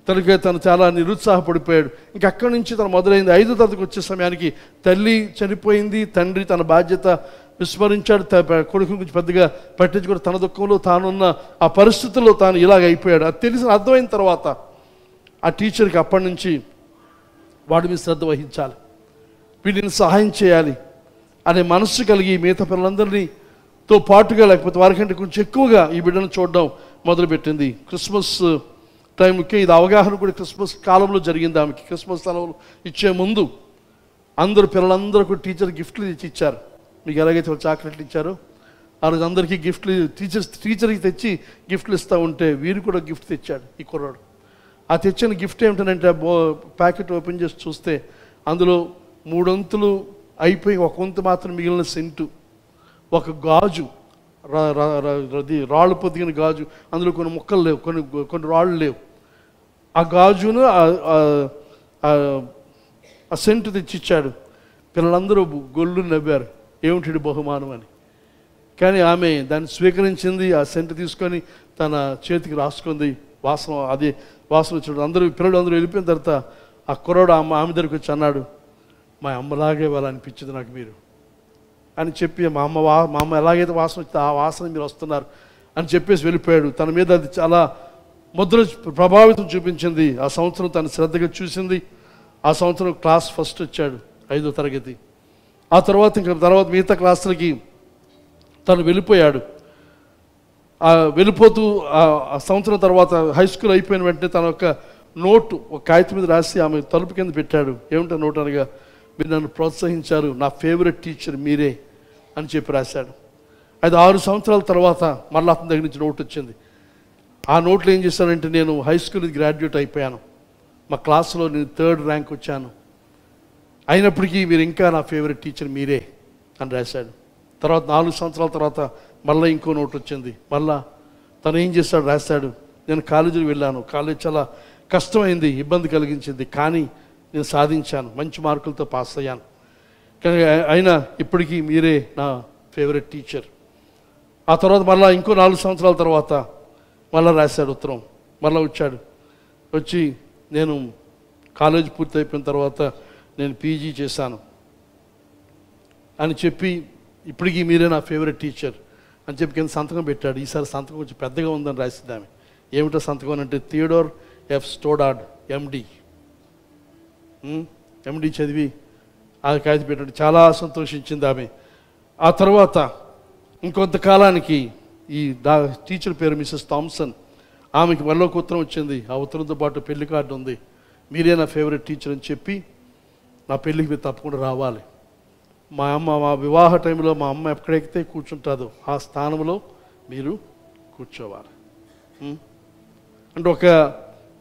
తను చాలా నిరుత్సాహపడిపోయాడు. ఇంకా అక్కడి నుంచి తను మొదలైంది. 5వ తరగతికి వచ్చే సమయానికి తల్లి చనిపోయింది, తండ్రి తన బాధ్యత విస్మరించాడు, కొడుకు గురించి పెద్దగా పట్టించుకొని తన దుఃఖంలో తానున్న ఆ పరిస్థితుల్లో తాను ఇలాగ అయిపోయాడు. అది తెలిసిన అర్థమైన తర్వాత ఆ టీచర్కి అప్పటి నుంచి వాడి మీద శ్రద్ధ వహించాలి, వీడిని సహాయం చేయాలి అనే మనస్సు కలిగి మిగతా పిల్లలందరినీతో పాటుగా, లేకపోతే వారికంటే కొంచెం ఎక్కువగా ఈ బిడ్డను చూడడం మొదలుపెట్టింది. క్రిస్మస్ టైంకి ఇది అవగాహన కూడా క్రిస్మస్ కాలంలో జరిగింది ఆమెకి. క్రిస్మస్ సెలవులు ఇచ్చే ముందు పిల్లలందరూ కూడా టీచర్ గిఫ్ట్లు తెచ్చి ఇచ్చారు. మీకు ఎలాగైతే వాళ్ళు చాక్లెట్లు ఇచ్చారో ఆ రోజు అందరికీ గిఫ్ట్లు టీచర్కి తెచ్చి గిఫ్ట్లు ఇస్తూ ఉంటే వీరు కూడా గిఫ్ట్ తెచ్చాడు ఈ కుర్రాడు. ఆ తెచ్చిన గిఫ్ట్ ఏమిటంటే ప్యాకెట్ ఓపెన్ చేసి చూస్తే అందులో 3 వంతులు అయిపోయి 1 వంతు మాత్రం మిగిలిన సెంటు, ఒక గాజు, రాళ్ళు పొదిగిన గాజు, అందులో కొన్ని ముక్కలు లేవు, కొన్ని రాళ్ళు లేవు. ఆ గాజును ఆ సెంటు తెచ్చిచ్చాడు. పిల్లలందరూ గొల్లు నవ్వారు, ఏమిటి బహుమానం అని. కానీ ఆమె దాన్ని స్వీకరించింది. ఆ సెంటు తీసుకొని తన చేతికి రాసుకుంది. అదే వాసన వచ్చాడు. పిల్లలు అందరూ వెళ్ళిపోయిన తర్వాత ఆ కుర్రాడు ఆమె దగ్గరికి వచ్చి అన్నాడు, మా అమ్మలాగే వాళ్ళనిపించింది నాకు మీరు అని చెప్పి, మా అమ్మ ఎలాగైతే వాసన వచ్చిందో ఆ వాసన మీరు వస్తున్నారు అని చెప్పేసి వెళ్ళిపోయాడు. తన మీద అది చాలా ముద్ర ప్రభావితం చూపించింది. ఆ సంవత్సరం తను శ్రద్ధగా చూసింది. ఆ సంవత్సరం క్లాస్ ఫస్ట్ వచ్చాడు, 5వ తరగతి. ఆ తర్వాత మిగతా క్లాసులకి తను వెళ్ళిపోయాడు. వెళ్ళిపోతూ ఆ సంవత్సరం తర్వాత హై స్కూల్ అయిపోయిన వెంటనే తన ఒక నోటు ఒక కాగితం మీద రాసి ఆమె తలుపు కింద పెట్టాడు. ఏమిటో నోటు అనగా, మీరు నన్ను ప్రోత్సహించారు, నా ఫేవరెట్ టీచర్ మీరే అని చెప్పి రాశాడు. అది 6 సంవత్సరాల తర్వాత మళ్ళీ అతని దగ్గర నుంచి నోటు వచ్చింది. ఆ నోట్లో ఏం చేశానంటే, నేను హై స్కూల్ గ్రాడ్యుయేట్ అయిపోయాను, మా క్లాసులో నేను 3rd ర్యాంక్ వచ్చాను, అయినప్పటికీ మీరు ఇంకా నా ఫేవరెట్ టీచర్ మీరే అని రాశాడు. తర్వాత 4 సంవత్సరాల తర్వాత మళ్ళీ ఇంకో నోట్ వచ్చింది. మళ్ళా తను ఏం చేశాడు, రాశాడు, నేను కాలేజీకి వెళ్ళాను, కాలేజ్ చాలా కష్టమైంది, ఇబ్బంది కలిగించింది, కానీ నేను సాధించాను, మంచి మార్కులతో పాస్ అయ్యాను, కానీ అయినా ఇప్పటికీ మీరే నా ఫేవరెట్ టీచర్. ఆ తర్వాత మళ్ళీ ఇంకో 4 సంవత్సరాల తర్వాత మళ్ళీ రాశాడు ఉత్తరం. మళ్ళీ వచ్చి నేను కాలేజ్ పూర్తి అయిపోయిన తర్వాత నేను పీజీ చేశాను అని చెప్పి, ఇప్పటికీ మీరే నా ఫేవరెట్ టీచర్ అని చెప్పి కింద సంతకం పెట్టాడు. ఈసారి సంతకం కొంచెం పెద్దగా ఉందని రాసింది ఆమె. ఏమిటో సంతకం అంటే, థియోడోర్ ఎఫ్ స్టోడార్డ్ ఎండి చదివి ఆ కాగితం పెట్టాడు. చాలా సంతోషించింది ఆమె. ఆ తర్వాత ఇంకొంతకాలానికి ఈ టీచర్ పేరు మిసెస్ థామ్సన్, ఆమెకి మళ్ళీ ఒక ఉత్తరం వచ్చింది. ఆ ఉత్తరంతో పాటు పెళ్లి కార్డు ఉంది, మీరే నా ఫేవరెట్ టీచర్ అని చెప్పి నా పెళ్ళికి మీరు తప్పకుండా రావాలి, మా వివాహ టైంలో మా అమ్మ ఎక్కడెక్కితే కూర్చుంటుందో ఆ స్థానంలో మీరు కూర్చోవాలి. అంటే ఒక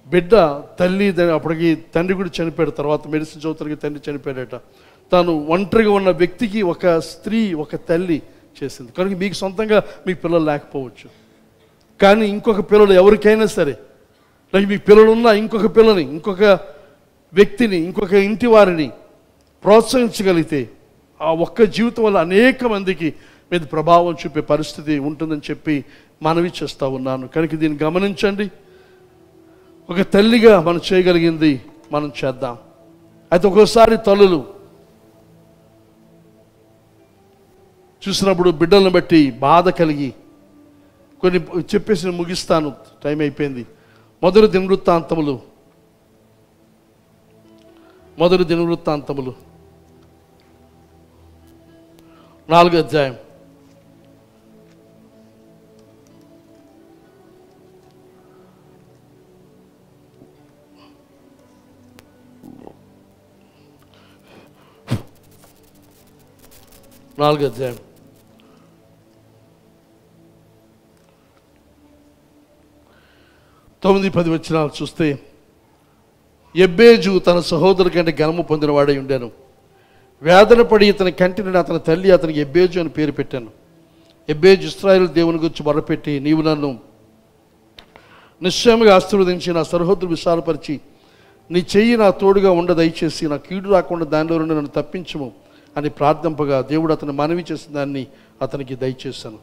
బిడ్డ తల్లి, అప్పటికి తండ్రి కూడా చనిపోయాడు, తర్వాత మెడిసిన్ చదువుతానికి తండ్రి చనిపోయాడట. తాను ఒంటరిగా ఉన్న వ్యక్తికి ఒక స్త్రీ, ఒక తల్లి చేసింది. కనుక మీకు సొంతంగా మీకు పిల్లలు లేకపోవచ్చు, కానీ ఇంకొక పిల్లలు ఎవరికైనా సరే, లైక్ మీకు పిల్లలు ఉన్న ఇంకొక పిల్లని, ఇంకొక వ్యక్తిని, ఇంకొక ఇంటి వారిని ప్రోత్సహించగలిగితే ఆ ఒక్క జీవితం వల్ల అనేక మందికి మీద ప్రభావం చూపే పరిస్థితి ఉంటుందని చెప్పి మనవి చేస్తూ ఉన్నాను. కనుక దీన్ని గమనించండి. ఒక తల్లిగా మనం చేయగలిగింది మనం చేద్దాం. అయితే ఒక్కోసారి తల్లులు చూసినప్పుడు బిడ్డలను బట్టి బాధ కలిగి కొన్ని చెప్పేసి ముగిస్తాను, టైం అయిపోయింది. మొదటి దినవృత్తాంతములు 4వ అధ్యాయం. నాలుగో అధ్యాయం 9-10 వచనాలు చూస్తే, ఎబ్బేజు తన సహోదరు కంటే ఘనము పొందినవాడై ఉండాను. వేదన పడి ఇతని కంటిని అతని తల్లి అతనికి ఎబ్బేజు అని పేరు పెట్టాను. ఎబ్బేజు ఇశ్రాయేలు దేవుని గురించి మొరపెట్టి, నీవు నన్ను నిశ్చయముగా ఆశీర్వదించి నా సరిహద్దులు విశాలపరిచి నీ చెయ్యి నా తోడుగా ఉండ దయచేసి నా కీడు రాకుండా దానిలో నుండి నన్ను తప్పించుము అని ప్రార్థింపగా దేవుడు అతను మనవి చేసిన దాన్ని అతనికి దయచేశాను.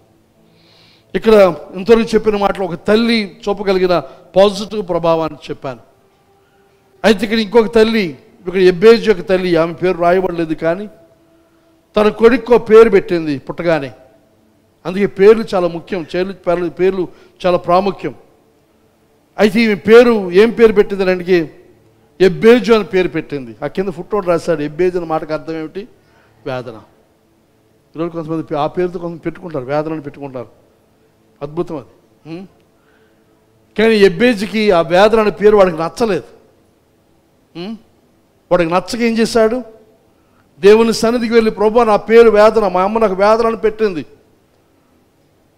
ఇక్కడ ఇంతవరకు చెప్పిన మాటలు ఒక తల్లి చూపగలిగిన పాజిటివ్ ప్రభావాన్ని చెప్పాను. అయితే ఇక్కడ ఇంకొక తల్లి, ఇక్కడ ఎబ్బేజు యొక్క తల్లి, ఆమె పేరు రాయబడలేదు, కానీ తన కొడుకు పేరు పెట్టింది పుట్టగానే. అందుకే పేర్లు చాలా ముఖ్యం, పేర్లు చాలా ప్రాముఖ్యం. అయితే ఈమె పేరు ఏం పేరు పెట్టింది అంటే ఎబ్బేజు అని పేరు పెట్టింది. ఆ కింద ఫుట్నోట్ రాశాడు, ఎబ్బేజు అనే మాటకు అర్థం ఏమిటి? వేదన. ఈరోజు కొంతమంది ఆ పేరుతో కొంతమంది పెట్టుకుంటారు, వేదనని పెట్టుకుంటారు, అద్భుతం అది. కానీ ఎబ్బేజుకి ఆ వేదన అనే పేరు వాడికి నచ్చలేదు. వాడికి నచ్చక ఏం చేశాడు? దేవుని సన్నిధికి వెళ్ళి, ప్రభువా నా పేరు వేదన, మా అమ్మ నాకు వేదన అని పెట్టింది,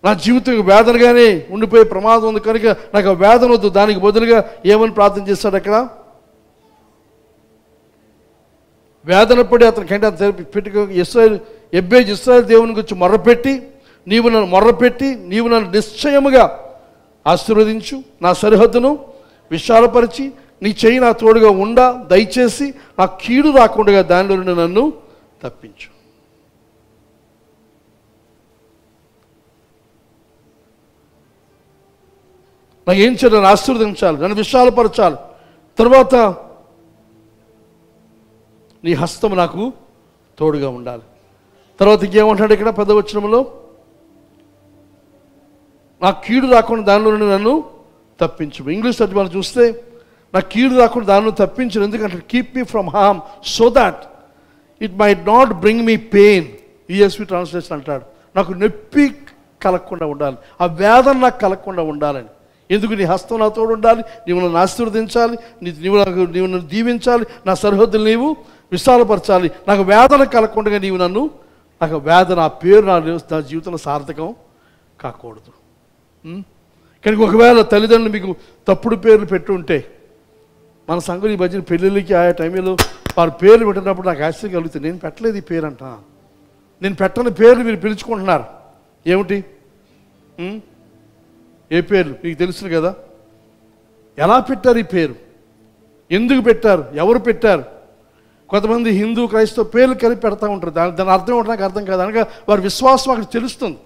నా జీవితం వేదనగానే ఉండిపోయే ప్రమాదం ఉంది, కనుక నాకు ఆ వేదన వద్దు, దానికి బదులుగా ఏమని ప్రార్థన చేశాడు అక్కడ? వేదన పడి అతని కంటే పెట్టుకో ఎబ్బేజు ఇశ్రాయేలు దేవుని గురించి మొర్రపెట్టి, నీవు నన్ను నిశ్చయముగా ఆశీర్వదించు, నా సరిహద్దును విశాలపరిచి నీ చెయ్యి నా తోడుగా ఉండా, దయచేసి నా కీడు రాకుండా దానిలో నుండి నన్ను తప్పించు. నాకు ఏం చేయాలి? నన్ను ఆశీర్వదించాలి, నన్ను విశాలపరచాలి. తర్వాత నీ హస్తం నాకు తోడుగా ఉండాలి. తర్వాత ఇంకేమంటాడు ఇక్కడ 10వ వచనంలో? నా కీడు రాకుండా దానిలో నుండి నన్ను తప్పించు. ఇంగ్లీష్ తర్జుమాలో చూస్తే నా కీడు రాకుండా దానిలో తప్పించు. ఎందుకంటే keep me from harm so that it might not bring me pain. ESV translation అంటాడు, నాకు నొప్పి కలగకుండా ఉండాలి, ఆ వేదన నాకు కలగకుండా ఉండాలని. ఎందుకు? నీ హస్తం నా తోడు ఉండాలి, నీవు నన్ను ఆశీర్వదించాలి, నీవు నన్ను దీవించాలి, నా సరిహద్దులు నీవు విశాలపరచాలి, నాకు వేదన కలగకుండా నీవు నన్ను, నాకు వేదన, ఆ పేరు నా జీవితంలో సార్థకం కాకూడదు. కానీ ఒకవేళ తల్లిదండ్రులు మీకు తప్పుడు పేర్లు పెట్టుంటే, మన సంఘం ఈ మధ్యన పెళ్ళిళ్ళకి ఆయా టైంలో వారి పేర్లు పెట్టినప్పుడు నాకు ఆశ్చర్యం కలుగుతుంది. నేను పెట్టలేదు ఈ పేరు అంట, నేను పెట్టని పేర్లు మీరు పిలుచుకుంటున్నారు. ఏమిటి? ఏ పేర్లు మీకు తెలుసు కదా. ఎలా పెట్టారు ఈ పేరు? ఎందుకు పెట్టారు? ఎవరు పెట్టారు? కొంతమంది హిందూ క్రైస్తవ పేర్లు కలిపి పెడతా ఉంటారు. దాని అర్థం ఏంటో నాకు అర్థం కాదు. అనగా వారి విశ్వాసం అక్కడ తెలుస్తుంది,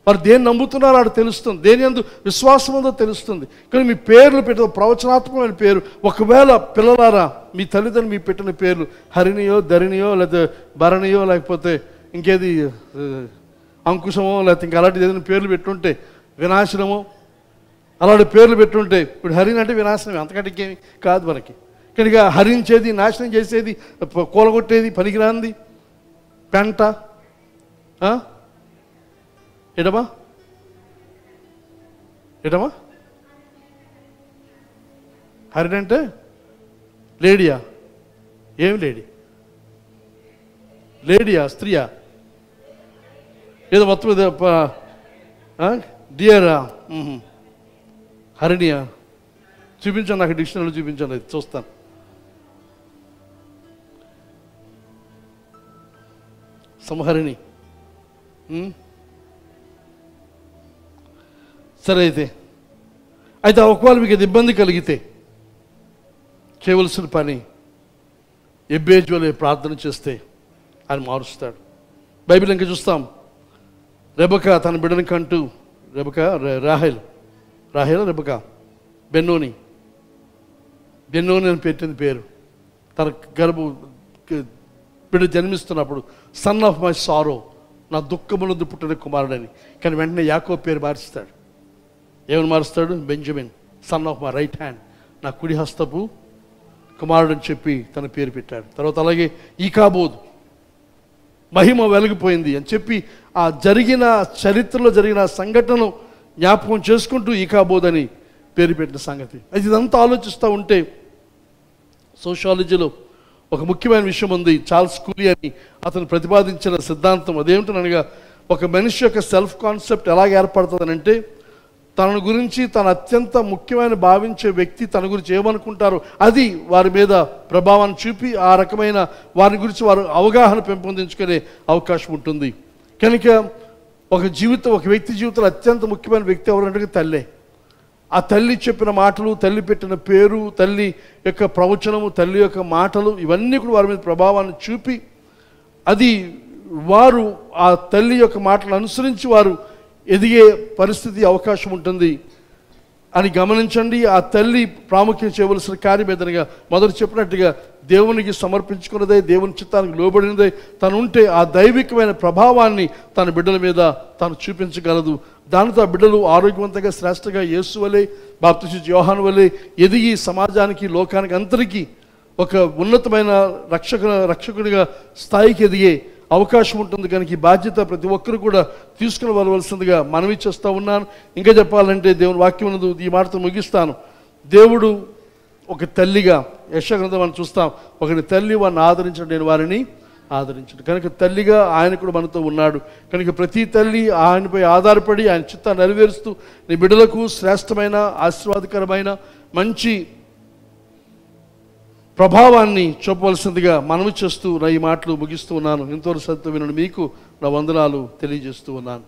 వారు దేన్ని నమ్ముతున్నారో అక్కడ తెలుస్తుంది, దేని యందు విశ్వాసం ఉందో తెలుస్తుంది. కానీ మీ పేర్లు పెట్టిన ప్రవచనాత్మకమైన పేరు, ఒకవేళ పిల్లలారా మీ తల్లిదండ్రులు మీ పెట్టిన పేర్లు హరిణియో, ధరిణియో, లేకపోతే భరణియో, లేకపోతే ఇంకేది అంకుశమో, లేకపోతే ఇంకా అలాంటిది ఏదైనా పేర్లు పెట్టుంటే, వినాశనమో అలాంటి పేర్లు పెట్టుంటే, ఇప్పుడు హరిణి అంటే వినాశనమే, అంతకంటే ఇంకేమి కాదు మనకి. కనుక హరించేది, నాశనం చేసేది, కూలగొట్టేది, పనికిరాంది, పెంట, ఎడమా ఎడమా హరిణి అంటే లేడీయా? ఏమి లేడీ? లేడీయా? స్త్రీయా? ఏదో మొత్తం డియరా? హరిణియా? చూపించాను, నాకు డిక్షనరీలో చూపించాను, అది చూస్తాను. సంహరిణి. సరే, అయితే ఒకవేళ మీకు ఇబ్బంది కలిగితే చేయవలసిన పని ఎబ్బేజువలే ప్రార్థన చేస్తే ఆయన మారుస్తాడు. బైబిల్ ఇంకా చూస్తాం, రెబెకా తన బిడ్డని కంటూ, రాహేల్ రెబెకా బెన్నోని అని పెట్టింది పేరు. తన బిడ్డ జన్మిస్తున్నప్పుడు సన్ ఆఫ్ మై సారో, నా దుఃఖమునందు పుట్టిన కుమారుడని. కానీ వెంటనే యాకోబు పేరు మారుస్తాడు. ఏమని మారుస్తాడు? Benjamin, son of my right hand, నా కుడి హస్తపు కుమారుడు అని చెప్పి తన పేరు పెట్టాడు. తర్వాత అలాగే ఈకాబోద్, మహిమ వెలిగిపోయింది అని చెప్పి ఆ జరిగిన చరిత్రలో జరిగిన సంఘటనను జ్ఞాపకం చేసుకుంటూ ఈకాబోద్ అని పేరు పెట్టిన సంగతి. అయితే ఇదంతా ఆలోచిస్తూ ఉంటే సోషాలజీలో ఒక ముఖ్యమైన విషయం ఉంది. చార్ల్స్ కూలీ అని అతను ప్రతిపాదించిన సిద్ధాంతం. అదేమిటనగా, ఒక మనిషి యొక్క సెల్ఫ్ కాన్సెప్ట్ ఎలాగ ఏర్పడుతుందనంటే, తన గురించి తన అత్యంత ముఖ్యమైన భావించే వ్యక్తి తన గురించి ఏమనుకుంటారో అది వారి మీద ప్రభావాన్ని చూపి ఆ రకమైన వారి గురించి వారు అవగాహన పెంపొందించుకునే అవకాశం ఉంటుంది. కనుక ఒక వ్యక్తి జీవితంలో అత్యంత ముఖ్యమైన వ్యక్తి ఎవరంటే తల్లే. ఆ తల్లి చెప్పిన మాటలు, తల్లి పెట్టిన పేరు, తల్లి యొక్క ప్రవచనము, తల్లి యొక్క మాటలు, ఇవన్నీ కూడా వారి మీద ప్రభావాన్ని చూపి అది వారు ఆ తల్లి యొక్క మాటలను అనుసరించి వారు ఎదిగే పరిస్థితి, అవకాశం ఉంటుంది అని గమనించండి. ఆ తల్లి ప్రాముఖ్యం చేయవలసిన కార్యం ఏదనగా, మొదటి చెప్పినట్టుగా దేవునికి సమర్పించుకున్నదే, దేవుని చిత్తానికి లోబడినదే తను ఉంటే ఆ దైవికమైన ప్రభావాన్ని తన బిడ్డల మీద తాను చూపించగలదు. దానితో ఆ బిడ్డలు ఆరోగ్యవంతంగా, శ్రేష్టంగా యేసు వలె, బాప్తిస్మ యోహాను వలె ఎదిగి సమాజానికి, లోకానికి అందరికీ ఒక ఉన్నతమైన రక్షకుడిగా స్థాయికి ఎదిగే అవకాశం ఉంటుంది. కనుక ఈ బాధ్యత ప్రతి ఒక్కరు కూడా తీసుకుని వెళ్ళవలసిందిగా మనవి చేస్తూ ఉన్నాను. ఇంకా చెప్పాలంటే దేవుని వాక్యం ఉన్నది, ఈ మాటతో ముగిస్తాను. దేవుడు ఒక తల్లిగా, యెషయా గ్రంథం మనం చూస్తాం, ఒకరి తల్లి వారిని ఆదరించడం, నేను వారిని ఆదరించడు. కనుక తల్లిగా ఆయన కూడా మనతో ఉన్నాడు. కనుక ప్రతి తల్లి ఆయనపై ఆధారపడి ఆయన చిత్తాన్ని నెరవేరుస్తూ నీ బిడ్డలకు శ్రేష్టమైన, ఆశీర్వాదకరమైన, మంచి ప్రభావాన్ని చూపవలసిందిగా మనవి చేస్తూ నా ఈ మాటలు ముగిస్తూ ఉన్నాను. ఎంతో శ్రద్ధ వినను మీకు నా వందనాలు తెలియజేస్తూ ఉన్నాను.